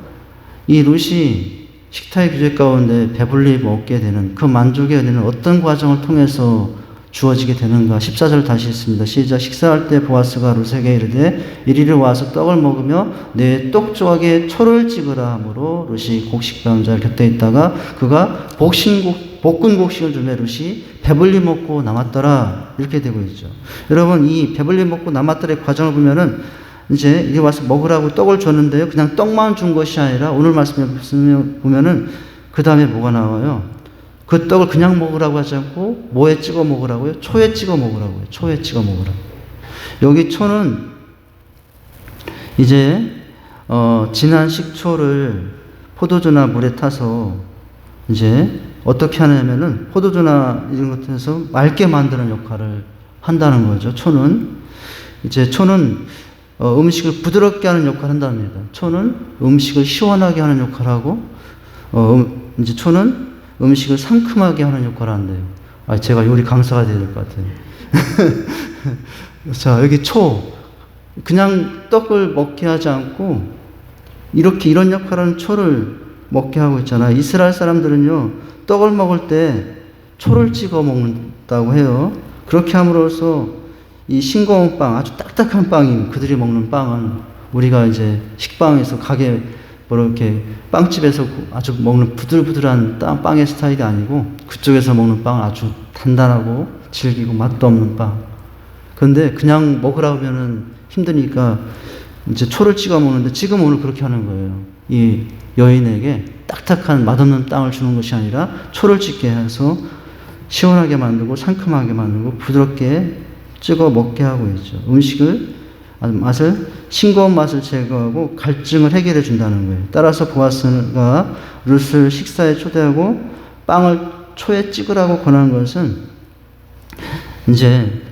이 룻이 식탁의 규제 가운데 배불리 먹게 되는 그 만족의 은혜는 어떤 과정을 통해서 주어지게 되는가? 14절 다시 있습니다. 시작. 식사할 때 보아스가 룻에게 이르되 이리로 와서 떡을 먹으며 내 떡조각에 초를 찍으라 하므로 룻이 곡식 배운 자를 곁에 있다가 그가 볶은 곡식을 주매 룻이 배불리 먹고 남았더라. 이렇게 되고 있죠. 여러분 이 배불리 먹고 남았더라의 과정을 보면은 이제 이리 와서 먹으라고 떡을 줬는데요. 그냥 떡만 준 것이 아니라 오늘 말씀에 보면은 그 다음에 뭐가 나와요? 그 떡을 그냥 먹으라고 하지 않고 뭐에 찍어 먹으라고요? 초에 찍어 먹으라고요. 초에 찍어 먹으라고. 여기 초는 이제 진한 식초를 포도주나 물에 타서 이제 어떻게 하냐면은 포도주나 이런 것들에서 맑게 만드는 역할을 한다는 거죠. 초는 음식을 부드럽게 하는 역할을 한답니다. 초는 음식을 시원하게 하는 역할을 하고 이제 초는 음식을 상큼하게 하는 역할을 한대요. 제가 요리 강사가 돼야 될 것 같아요. 자, 여기 그냥 떡을 먹게 하지 않고 이런 역할을 하는 초를 먹게 하고 있잖아요. 이스라엘 사람들은요, 떡을 먹을 때 초를 찍어 먹는다고 해요. 그렇게 함으로써 이 싱거운 빵, 아주 딱딱한 빵이 그들이 먹는 빵은 우리가 이제 식빵에서 이렇게 빵집에서 아주 먹는 부들부들한 빵의 스타일이 아니고 그쪽에서 먹는 빵은 아주 단단하고 질기고 맛도 없는 빵. 그런데 그냥 먹으라고 하면은 힘드니까 이제 초를 찍어 먹는데 지금 오늘 그렇게 하는 거예요. 이 여인에게 딱딱한 맛없는 빵을 주는 것이 아니라 초를 찍게 해서 시원하게 만들고 상큼하게 만들고 부드럽게 찍어 먹게 하고 있죠. 싱거운 맛을 제거하고 갈증을 해결해 준다는 거예요. 따라서 보아스가 룻을 식사에 초대하고 빵을 초에 찍으라고 권한 것은 이제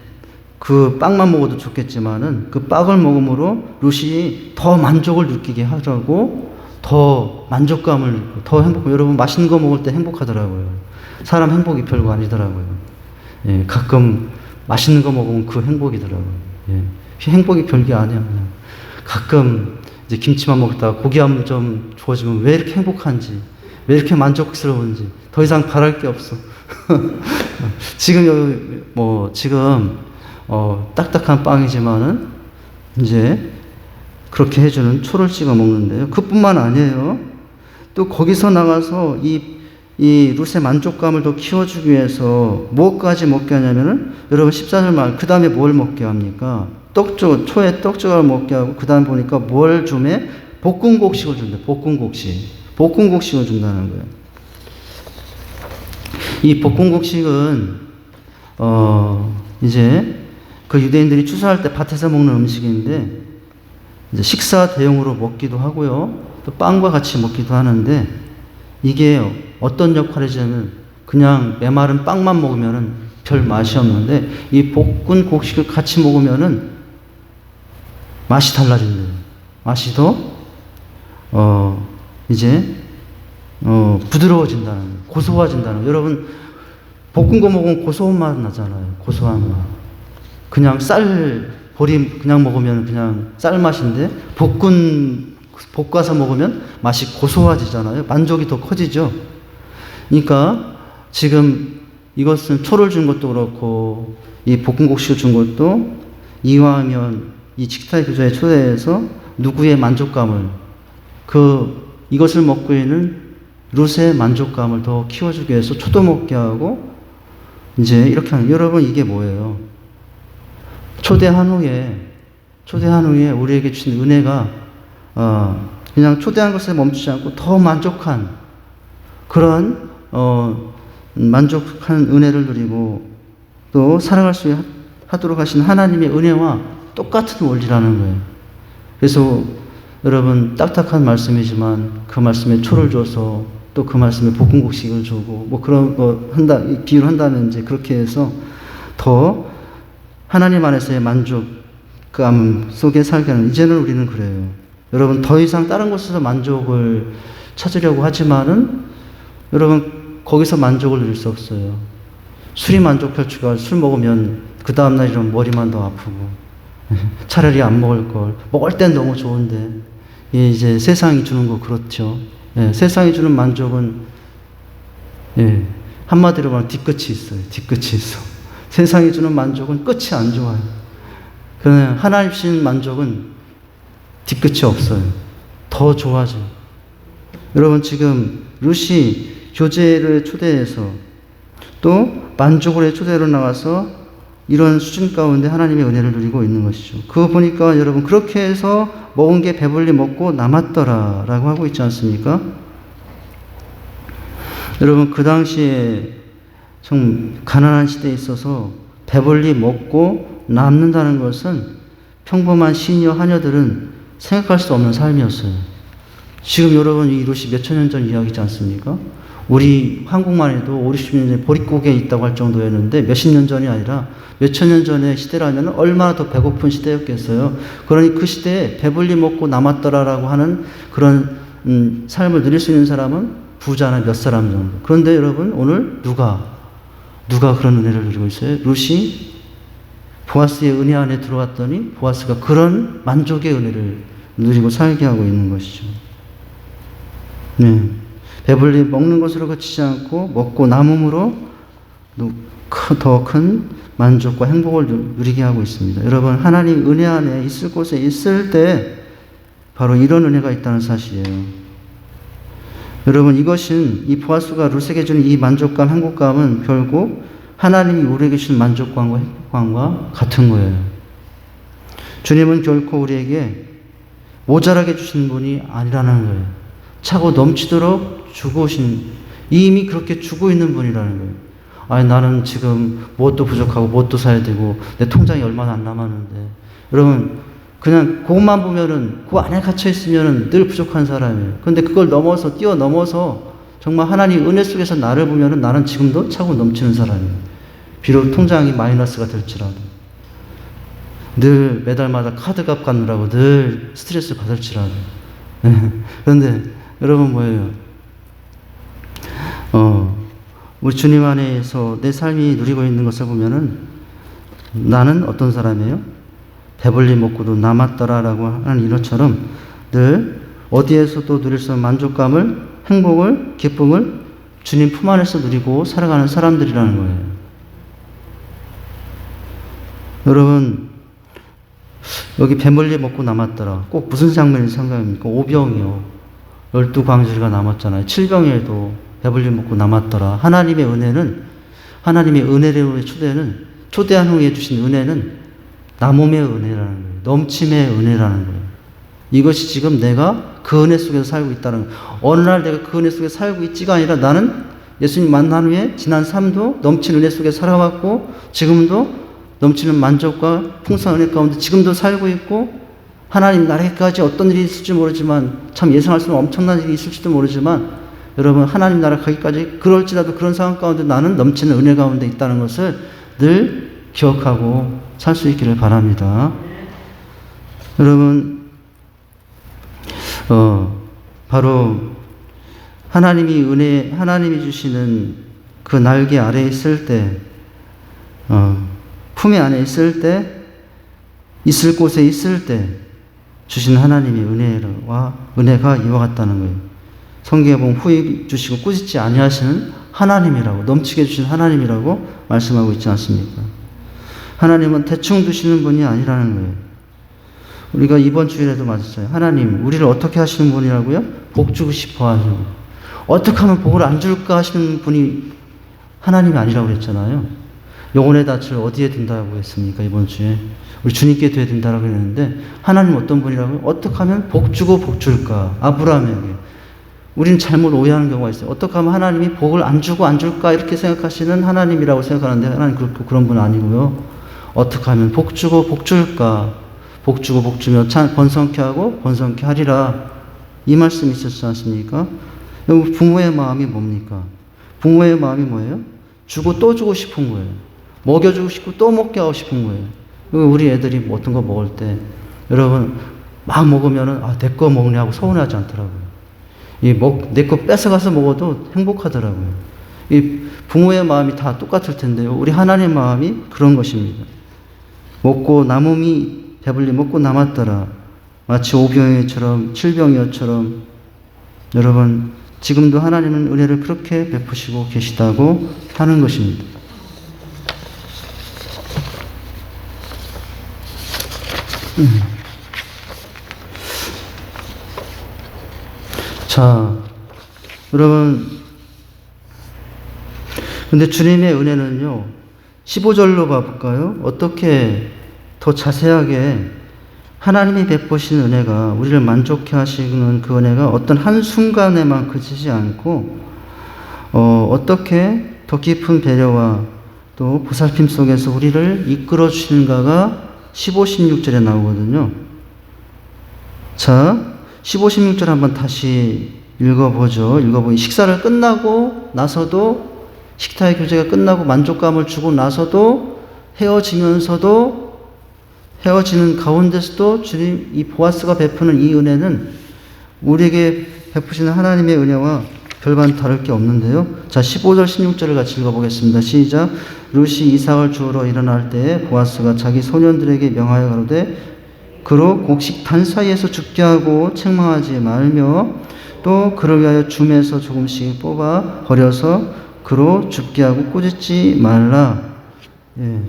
그 빵만 먹어도 좋겠지만은 그 빵을 먹음으로 룻이 더 만족을 느끼게 하라고 더 만족감을 더 행복. 여러분 맛있는 거 먹을 때 행복하더라고요. 사람 행복이 별거 아니더라고요. 예, 가끔 맛있는 거 먹으면 그 행복이더라고요. 예, 행복이 별게 아니야. 그냥. 가끔 이제 김치만 먹다가 고기 한 점 주어지면 왜 이렇게 행복한지, 왜 이렇게 만족스러운지 더 이상 바랄 게 없어. 지금 딱딱한 빵이지만은 이제 그렇게 해주는 초를 찍어 먹는데요. 그뿐만 아니에요. 또 거기서 나가서 이 룻의 만족감을 더 키워주기 위해서 무엇까지 먹게 하냐면은 여러분 14절 말 그 다음에 뭘 먹게 합니까? 초에 떡조각을 먹게 하고 그 다음 보니까 뭘 주매? 볶음곡식을 준대. 볶음곡식을 준다는 거예요. 이 볶음곡식은 이제 그 유대인들이 추수할 때 밭에서 먹는 음식인데 이제 식사 대용으로 먹기도 하고요. 또 빵과 같이 먹기도 하는데 이게 어떤 역할을 하냐면 그냥 메마른 빵만 먹으면은 별 맛이 없는데 이 볶은 곡식을 같이 먹으면은 맛이 달라진대요. 맛이 더 부드러워진다는, 고소해진다는. 여러분 볶은 거 먹으면 고소한 맛 나잖아요. 고소한 맛. 그냥 보리 그냥 먹으면 그냥 쌀 맛인데 볶아서 먹으면 맛이 고소해지잖아요. 만족이 더 커지죠. 그러니까 지금 이것은 초를 준 것도 그렇고 이 볶음국수를 준 것도 이왕하면 이 식탁 교제에 초대해서 누구의 만족감을 이것을 먹고 있는 룻의 만족감을 더 키워주기 위해서 초도 먹게 하고 이제 이렇게 하는. 여러분 이게 뭐예요? 초대한 후에 우리에게 주신 은혜가 그냥 초대한 것에 멈추지 않고 더 만족한 그런 만족한 은혜를 누리고 또 살아갈 수 하도록 하신 하나님의 은혜와 똑같은 원리라는 거예요. 그래서 여러분 딱딱한 말씀이지만 그 말씀에 초를 줘서 또 그 말씀에 볶음국식을 주고 뭐 그런 거 비유를 한다면 이제 그렇게 해서 더 하나님 안에서의 만족감 속에 살게 하는. 이제는 우리는 그래요. 여러분 더 이상 다른 곳에서 만족을 찾으려고 하지만은 여러분 거기서 만족을 누릴 수 없어요. 술이 만족할 줄가. 술 먹으면 그 다음날 이런 머리만 더 아프고 차라리 안 먹을 걸. 먹을 땐 너무 좋은데 이제 세상이 주는 거 그렇죠. 예, 세상이 주는 만족은 한마디로 말하면 뒤끝이 있어요. 뒤끝이 있어. 세상이 주는 만족은 끝이 안 좋아요. 그러나 하나님 주신 만족은 뒤끝이 없어요. 더 좋아져요. 여러분 지금 룻이 교제를 초대해서 또 만족을 초대로 나가서 이런 수준 가운데 하나님의 은혜를 누리고 있는 것이죠. 그거 보니까 여러분 그렇게 해서 먹은 게 배불리 먹고 남았더라 라고 하고 있지 않습니까? 여러분 그 당시에 좀 가난한 시대에 있어서 배불리 먹고 남는다는 것은 평범한 시니어 하녀들은 생각할 수 없는 삶이었어요. 지금 여러분 이 룻이 몇천 년 전 이야기지 않습니까? 우리 한국만 해도 5, 60년 전에 보릿고개에 있다고 할 정도였는데 몇십 년 전이 아니라 몇천 년 전의 시대라면 얼마나 더 배고픈 시대였겠어요. 그러니 그 시대에 배불리 먹고 남았더라라고 하는 그런 삶을 누릴 수 있는 사람은 부자나 몇 사람 정도. 그런데 여러분 오늘 누가 그런 은혜를 누리고 있어요? 룻이 보아스의 은혜 안에 들어왔더니 보아스가 그런 만족의 은혜를 누리고 살게 하고 있는 것이죠. 네. 배불리 먹는 것으로 그치지 않고 먹고 남음으로 더 큰 만족과 행복을 누리게 하고 있습니다. 여러분, 하나님 은혜 안에 있을 곳에 있을 때 바로 이런 은혜가 있다는 사실이에요. 여러분, 이것은 이 보아스가 룻에게 주는 이 만족감, 행복감은 결국 하나님이 우리에게 주신 만족감과 행복감과 같은 거예요. 주님은 결코 우리에게 모자라게 주신 분이 아니라는 거예요. 차고 넘치도록 주고 오신, 이미 그렇게 주고 있는 분이라는 거예요. 아니, 나는 지금 무엇도 부족하고 무엇도 사야 되고 내 통장이 얼마나 안 남았는데. 여러분, 그냥 그것만 보면은 그 안에 갇혀 있으면은 늘 부족한 사람이에요. 그런데 그걸 넘어서 뛰어넘어서 정말 하나님 은혜 속에서 나를 보면은 나는 지금도 차고 넘치는 사람이에요. 비록 통장이 마이너스가 될지라도 늘 매달마다 카드값 갚느라고 늘 스트레스 받을지라도. 그런데 여러분 뭐예요? 우리 주님 안에서 내 삶이 누리고 있는 것을 보면은 나는 어떤 사람이에요? 배불리 먹고도 남았더라라고 하는 이것처럼 늘 어디에서도 누릴 수 없는 만족감을, 행복을, 기쁨을 주님 품 안에서 누리고 살아가는 사람들이라는 거예요. 여러분, 여기 배불리 먹고 남았더라. 꼭 무슨 장면이 생각합니까? 오병이요. 12광주리가 남았잖아요. 7병에도 배불리 먹고 남았더라. 하나님의 은혜는, 하나님의 은혜로의 초대한 후에 주신 은혜는 남음의 은혜라는 거예요. 넘침의 은혜라는 거예요. 이것이 지금 내가 그 은혜 속에서 살고 있다는 거예요. 어느 날 내가 그 은혜 속에 살고 있지가 아니라 나는 예수님 만난 후에 지난 삶도 넘치는 은혜 속에 살아왔고 지금도 넘치는 만족과 풍성한 은혜 가운데 지금도 살고 있고 하나님 나라에까지 어떤 일이 있을지 모르지만 참 예상할 수 없는 엄청난 일이 있을지도 모르지만 여러분 하나님 나라 가기까지 그럴지라도 그런 상황 가운데 나는 넘치는 은혜 가운데 있다는 것을 늘 기억하고 살 수 있기를 바랍니다. 여러분 바로 하나님이 주시는 그 날개 아래에 있을 때 품에 안에 있을 때 있을 곳에 있을 때 주신 하나님의 은혜가 이와 같다는 거예요. 성경에 보면 후히 주시고 꾸짖지 아니하시는 하나님이라고, 넘치게 주신 하나님이라고 말씀하고 있지 않습니까? 하나님은 대충 두시는 분이 아니라는 거예요. 우리가 이번 주일에도 맞았어요. 하나님, 우리를 어떻게 하시는 분이라고요? 복 주고 싶어 하시는 분. 어떻게 하면 복을 안 줄까 하시는 분이 하나님이 아니라고 그랬잖아요. 영혼의 닻을 어디에 둔다고 했습니까? 이번 주에. 우리 주님께 둬야 된다고 했는데 하나님 어떤 분이라고요? 어떻게 하면 복 주고 복 줄까? 아브라함에게. 우리는 잘못 오해하는 경우가 있어요. 어떻게 하면 하나님이 복을 안 주고 안 줄까? 이렇게 생각하시는 하나님이라고 생각하는데 하나님 그런 분은 아니고요. 어떻게 하면 복 주고 복 줄까? 복 주고 복 주며 번성케 하고 번성케 하리라. 이 말씀이 있었지 않습니까? 부모의 마음이 뭡니까? 부모의 마음이 뭐예요? 주고 또 주고 싶은 거예요. 먹여주고 싶고 또 먹게 하고 싶은 거예요. 우리 애들이 어떤 거 먹을 때 여러분 막 먹으면은 내 거 먹네 하고 서운하지 않더라고요. 내 거 뺏어가서 먹어도 행복하더라고요. 이 부모의 마음이 다 똑같을 텐데요. 우리 하나님의 마음이 그런 것입니다. 먹고 남음이 배불리 먹고 남았더라. 마치 오병이어처럼 7병이어처럼 여러분 지금도 하나님은 은혜를 그렇게 베푸시고 계시다고 하는 것입니다. 자, 여러분, 근데 주님의 은혜는요, 15절로 가볼까요? 어떻게 더 자세하게 하나님이 베푸신 은혜가 우리를 만족해 하시는 그 은혜가 어떤 한순간에만 그치지 않고 어떻게 더 깊은 배려와 또 보살핌 속에서 우리를 이끌어 주시는가가 15, 16절에 나오거든요. 자, 15, 16절 한번 다시 읽어보죠. 읽어보니 식사를 끝나고 나서도 식탁의 교제가 끝나고 만족감을 주고 나서도 헤어지는 가운데서도 주님 이 보아스가 베푸는 이 은혜는 우리에게 베푸시는 하나님의 은혜와 별반 다를 게 없는데요. 자, 15절 16절을 같이 읽어보겠습니다. 시작. 룻이 이삭을 주우러 일어날 때에 보아스가 자기 소년들에게 명하여 가로되 그로 곡식 단 사이에서 죽게 하고 책망하지 말며 또 그를 위하여 줌에서 조금씩 뽑아 버려서 그로 죽게 하고 꾸짖지 말라. 예.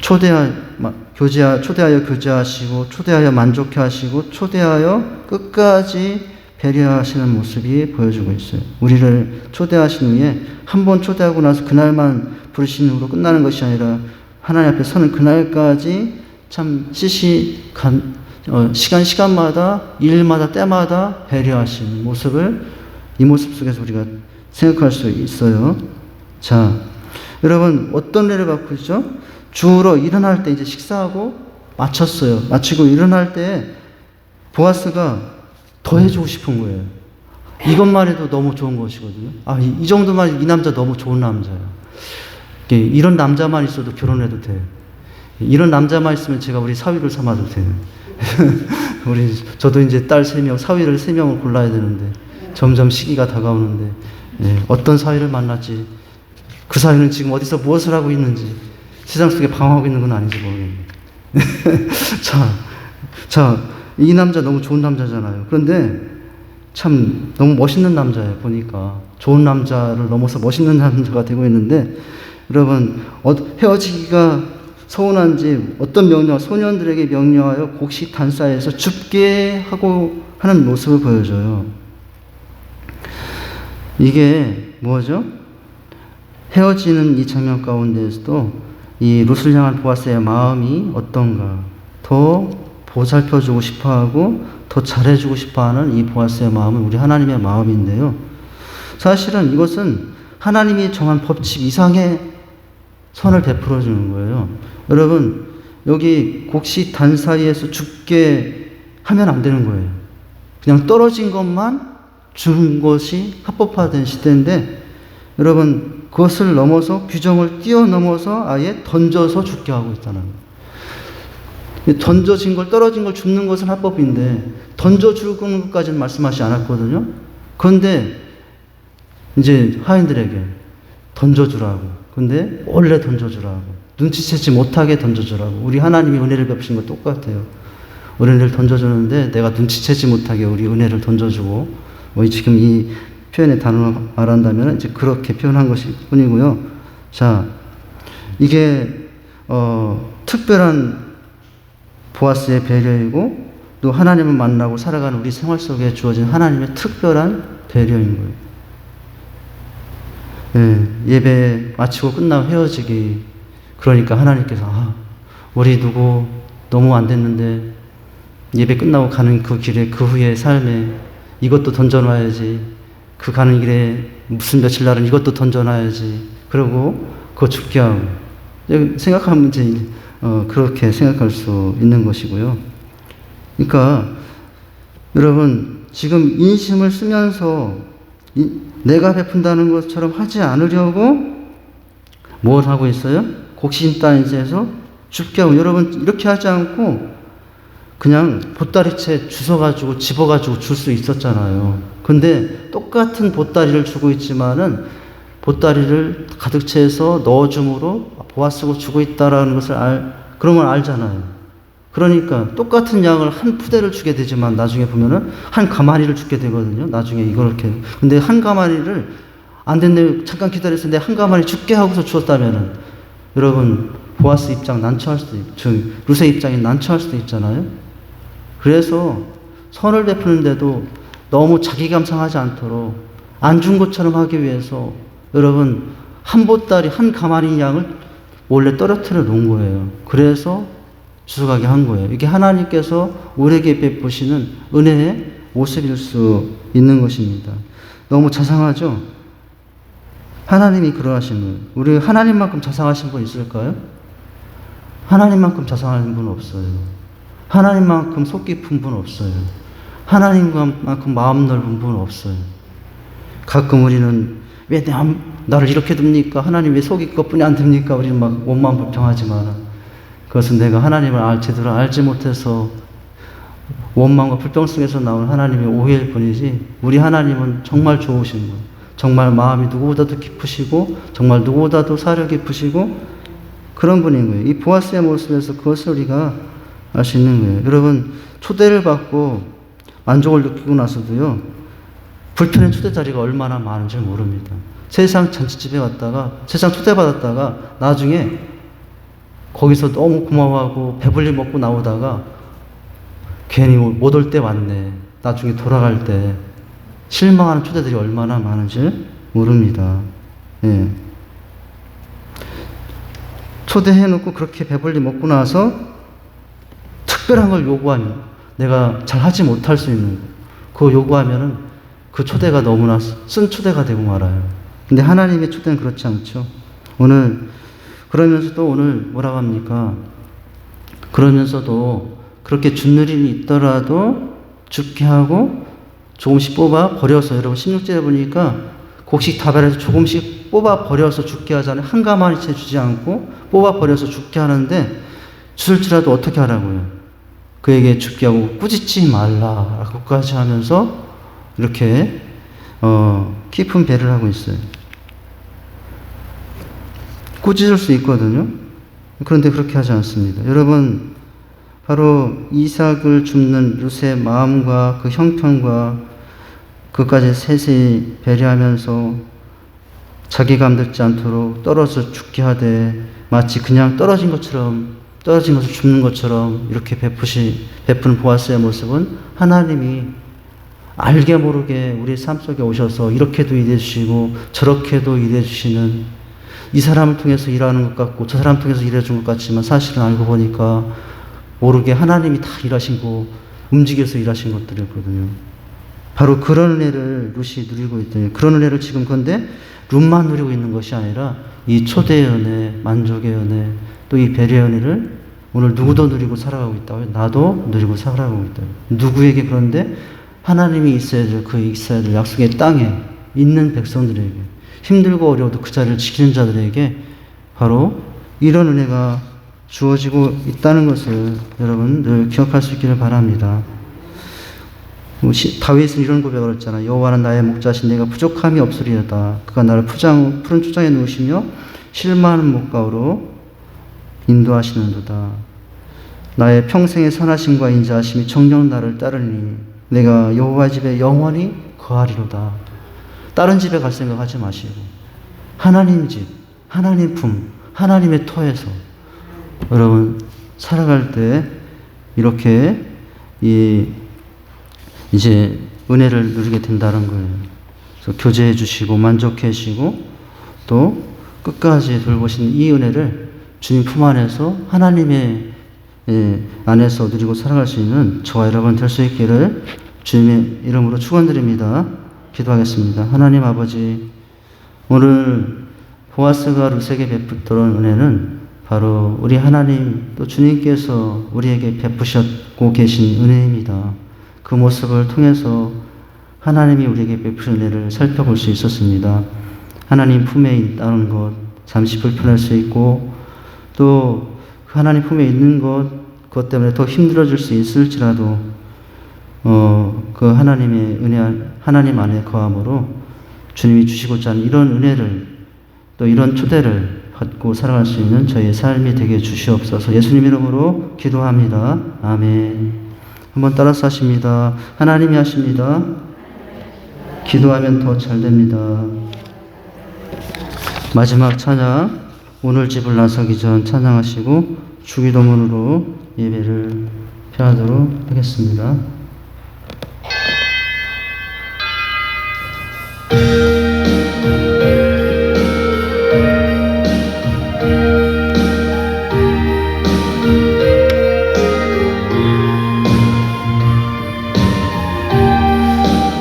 초대하여 교제하시고 초대하여 만족해 하시고 초대하여 끝까지 배려하시는 모습이 보여주고 있어요. 우리를 초대하신 후에 한 번 초대하고 나서 그날만 부르신 후로 끝나는 것이 아니라 하나님 앞에 서는 그날까지 참 시간마다 일마다 때마다 배려하시는 모습을 이 모습 속에서 우리가 생각할 수 있어요. 자, 여러분 어떤 은혜를 받고 있죠? 주우러 일어날 때 이제 식사하고 마치고 일어날 때 보아스가 더 해주고 싶은 거예요. 이것만 해도 너무 좋은 것이거든요. 이 정도만 이 남자 너무 좋은 남자예요. 이런 남자만 있어도 결혼해도 돼요. 이런 남자만 있으면 제가 우리 사위를 삼아도 돼요. 저도 이제 딸 3명, 사위를 3명을 골라야 되는데 점점 시기가 다가오는데 어떤 사위를 만날지 그 사위는 지금 어디서 무엇을 하고 있는지 세상 속에 방황하고 있는 건 아닌지 모르겠네요. 자, 이 남자 너무 좋은 남자잖아요. 그런데 참 너무 멋있는 남자예요. 보니까 좋은 남자를 넘어서 멋있는 남자가 되고 있는데 여러분 헤어지기가 서운한지 어떤 소년들에게 명령하여 곡식 단사에서 줍게 하고 하는 모습을 보여줘요. 이게 뭐죠? 헤어지는 이 장면 가운데에서도 이 룻을 향한 보아스의 마음이 어떤가 더 보살펴주고 싶어하고 더 잘해주고 싶어하는 이 보아스의 마음은 우리 하나님의 마음인데요. 사실은 이것은 하나님이 정한 법칙 이상의 선을 베풀어 주는 거예요. 여러분 여기 곡식 단 사이에서 죽게 하면 안 되는 거예요. 그냥 떨어진 것만 주는 것이 합법화된 시대인데 여러분 그것을 넘어서 규정을 뛰어넘어서 아예 던져서 죽게 하고 있다는 거예요. 떨어진 걸 줍는 것은 합법인데 던져 주는 것까지는 말씀하지 않았거든요. 그런데 이제 하인들에게 던져주라고. 근데 원래 던져주라고. 눈치채지 못하게 던져주라고. 우리 하나님이 은혜를 베푸신 것 똑같아요. 은혜를 던져주는데 내가 눈치채지 못하게 우리 은혜를 던져주고 지금 이 표현의 단어로 말한다면 이제 그렇게 표현한 것일 뿐이고요. 자, 이게 특별한 보아스의 배려이고 또 하나님을 만나고 살아가는 우리 생활 속에 주어진 하나님의 특별한 배려인 거예요. 예배 마치고 끝나고 헤어지기 그러니까 하나님께서 우리 누구 너무 안 됐는데 예배 끝나고 가는 그 길에 그 후의 삶에 이것도 던져놔야지 그 가는 길에 무슨 며칠 날은 이것도 던져놔야지 그러고 그거 죽게 하고 생각하면 이제 그렇게 생각할 수 있는 것이고요. 그러니까 여러분 지금 인심을 쓰면서 내가 베푼다는 것처럼 하지 않으려고 뭘 하고 있어요? 곡식 단에서 죽게 하고 여러분 이렇게 하지 않고 그냥 보따리채 주워가지고 집어가지고 줄 수 있었잖아요. 근데 똑같은 보따리를 주고 있지만은 보따리를 가득 채워서 넣어줌으로 보아스고 주고 있다라는 것을 그런 걸 알잖아요. 그러니까 똑같은 양을 한 푸대를 주게 되지만 나중에 보면은 한 가마니를 주게 되거든요. 나중에 이렇게. 근데 한 가마니를 안 됐네 잠깐 기다려서 내 한 가마니 죽게 하고서 주었다면은 여러분 보아스 입장 난처할 수도 있고 룻의 입장이 난처할 수도 있잖아요. 그래서 선을 베푸는데도 너무 자기 감상하지 않도록 안 준 것처럼 하기 위해서 여러분 한 보따리 한 가마니 양을 몰래 떨어뜨려 놓은 거예요. 그래서 주워가게 한 거예요. 이게 하나님께서 우리에게 베푸시는 은혜의 모습일 수 있는 것입니다. 너무 자상하죠? 하나님이 그러하신 분. 우리 하나님만큼 자상하신 분 있을까요? 하나님만큼 자상한 분 없어요. 하나님만큼 속 깊은 분 없어요. 하나님과만큼 마음 넓은 분은 없어요. 가끔 우리는 왜 나를 이렇게 둡니까? 하나님 왜 속일 것뿐이 안 됩니까? 우리는 막 원망 불평하지만 그것은 내가 하나님을 제대로 알지 못해서 원망과 불평 속에서 나온 하나님의 오해일 뿐이지, 우리 하나님은 정말 좋으신 분, 정말 마음이 누구보다도 깊으시고 정말 누구보다도 사려 깊으시고 그런 분인 거예요. 이 보아스의 모습에서 그것을 우리가 알 수 있는 거예요. 여러분, 초대를 받고 만족을 느끼고 나서도요, 불편한 초대 자리가 얼마나 많은지 모릅니다. 세상 잔치집에 갔다가 세상 초대받았다가 나중에 거기서 너무 고마워하고 배불리 먹고 나오다가 괜히 못 올 때 왔네, 나중에 돌아갈 때 실망하는 초대들이 얼마나 많은지 모릅니다. 예. 초대해놓고 그렇게 배불리 먹고 나서 특별한 걸 요구하면, 내가 잘 하지 못할 수 있는 거, 그거 요구하면은 그 초대가 너무나 쓴 초대가 되고 말아요. 근데 하나님의 초대는 그렇지 않죠. 그러면서도 오늘 뭐라고 합니까? 그러면서도 그렇게 죽는 일이 있더라도 죽게 하고 조금씩 뽑아 버려서, 여러분 16절에 보니까 곡식 다발에서 조금씩 뽑아 버려서 죽게 하잖아요. 한 가마니 채 주지 않고 뽑아 버려서 죽게 하는데, 주술지라도 어떻게 하라고요? 그에게 죽게 하고 꾸짖지 말라라고까지 하면서 이렇게 깊은 배를 하고 있어요. 꾸짖을 수 있거든요. 그런데 그렇게 하지 않습니다. 여러분, 바로 이삭을 줍는 룻의 마음과 그 형편과 그까지 세세히 배려하면서 자기 감듣지 않도록 떨어져 죽게 하되, 마치 그냥 떨어진 것을 줍는 것처럼 이렇게 베푸는 보아스의 모습은, 하나님이 알게 모르게 우리 삶 속에 오셔서 이렇게도 일해 주시고 저렇게도 일해 주시는, 이 사람을 통해서 일하는 것 같고 저 사람을 통해서 일해 준 것 같지만 사실은 알고 보니까 모르게 하나님이 다 일하시고 움직여서 일하신 것들이었거든요. 바로 그런 은혜를 룻이 누리고 있더니, 그런 은혜를 지금 근데 룻만 누리고 있는 것이 아니라 이 초대의 은혜, 만족의 은혜, 또 이 배려의 은혜를 오늘 누구도 누리고 살아가고 있다고요? 나도 누리고 살아가고 있다. 누구에게? 그런데 하나님이 있어야 될, 그 있어야 될 약속의 땅에 있는 백성들에게, 힘들고 어려워도 그 자리를 지키는 자들에게 바로 이런 은혜가 주어지고 있다는 것을 여러분 늘 기억할 수 있기를 바랍니다. 다윗은 이런 고백을 했잖아요. 여호와는 나의 목자신, 내가 부족함이 없으리로다. 그가 나를 푸른 초장에 누우시며 실마하는 목가로 인도하시는도다. 나의 평생의 선하심과 인자하심이 정녕 나를 따르니 내가 여호와 집에 영원히 거하리로다. 다른 집에 갈 생각하지 마시고 하나님 집, 하나님 품, 하나님의 터에서 여러분 살아갈 때 이렇게 이제 은혜를 누리게 된다는 거예요. 그래서 교제해 주시고 만족해 주시고 또 끝까지 돌보신 이 은혜를 주님 품 안에서 하나님의 안에서 누리고 살아갈 수 있는 저와 여러분 될 수 있기를 주님의 이름으로 축원드립니다. 기도하겠습니다. 하나님 아버지, 오늘 보아스가 룻에게 베풀던 은혜는 바로 우리 하나님 또 주님께서 우리에게 베푸셨고 계신 은혜입니다. 그 모습을 통해서 하나님이 우리에게 베푸신 은혜를 살펴볼 수 있었습니다. 하나님 품에 있다는 것, 잠시 불편할 수 있고 또 그 하나님 품에 있는 그것 때문에 더 힘들어질 수 있을지라도 그 하나님의 은혜, 하나님 안에 거함으로 주님이 주시고자 하는 이런 은혜를 또 이런 초대를 받고 살아갈 수 있는 저희의 삶이 되게 주시옵소서. 예수님 이름으로 기도합니다. 아멘. 한번 따라서 하십니다. 하나님이 하십니다. 기도하면 더 잘 됩니다. 마지막 찬양, 오늘 집을 나서기 전 찬양하시고 주기도문으로 예배를 펴하도록 하겠습니다.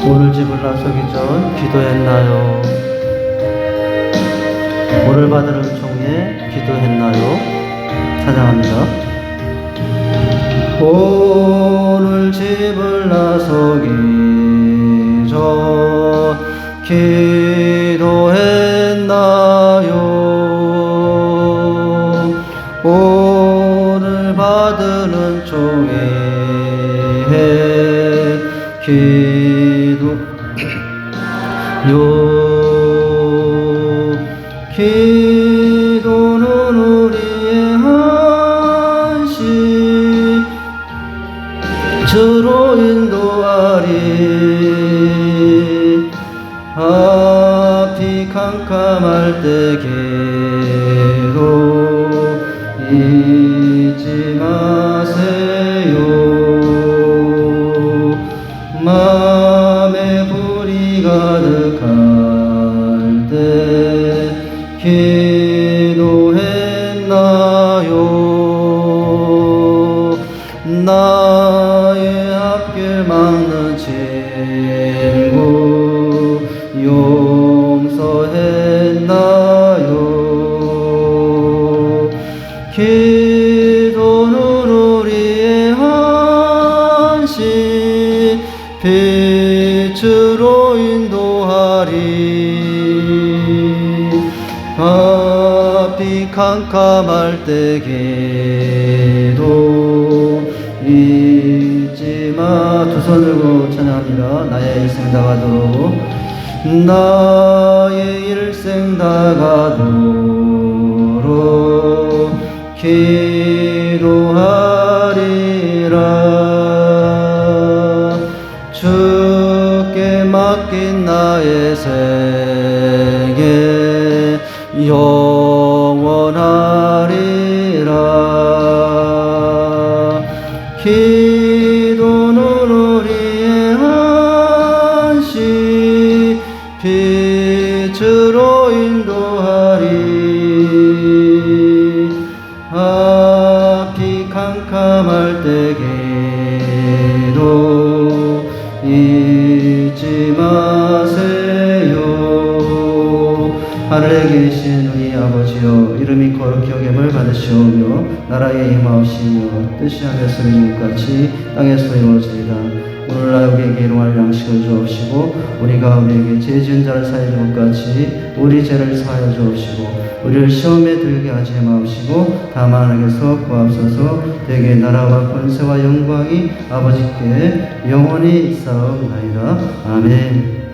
오늘 집을 나서기 전 기도했나요? 오늘 받은 은총에 기도했나요? 찬양합니다. 오늘 집을 나서기 나서기 전 기도했나요? 오늘 받은 은총에 기도는 우리의 한시 주로 인도하리. 앞이 캄캄할 때 기도 잊지 마세요. 마음에 불이 가득할 때 기도했나요? 나의 앞길 막는 친구 용서했나요? 기도는 우리의 한시 빛으로 인도하리. 앞이 캄캄할 때 기도 잊지 마. 두 손 들고 찬양합니다. 나의 일생 다가도록, 나의 일생 다가도록 기도하리라. 주께 맡긴 나의 생애 영원하리라. 기도는 우리의 한시 빛으로 인도하리. 앞이 캄캄할 때 기도 잊지 마세요. 하늘에 계신 우리 아버지여, 이름이 거룩히 여김을 받으시오며 나라에 임하옵시며 뜻이 하늘에서 이룬 것 같이 땅에서 이루어지리라. 오늘날 우리에게 일용할 양식을 주옵시고 우리가 우리에게 죄 지은 자를 사하여 준 것 같이 우리 죄를 사하여 주옵시고 우리를 시험에 들게 하지 마옵시고 다만 악에서 구하옵소서. 대개 나라와 권세와 영광이 아버지께 영원히 있사옵나이다. 아멘.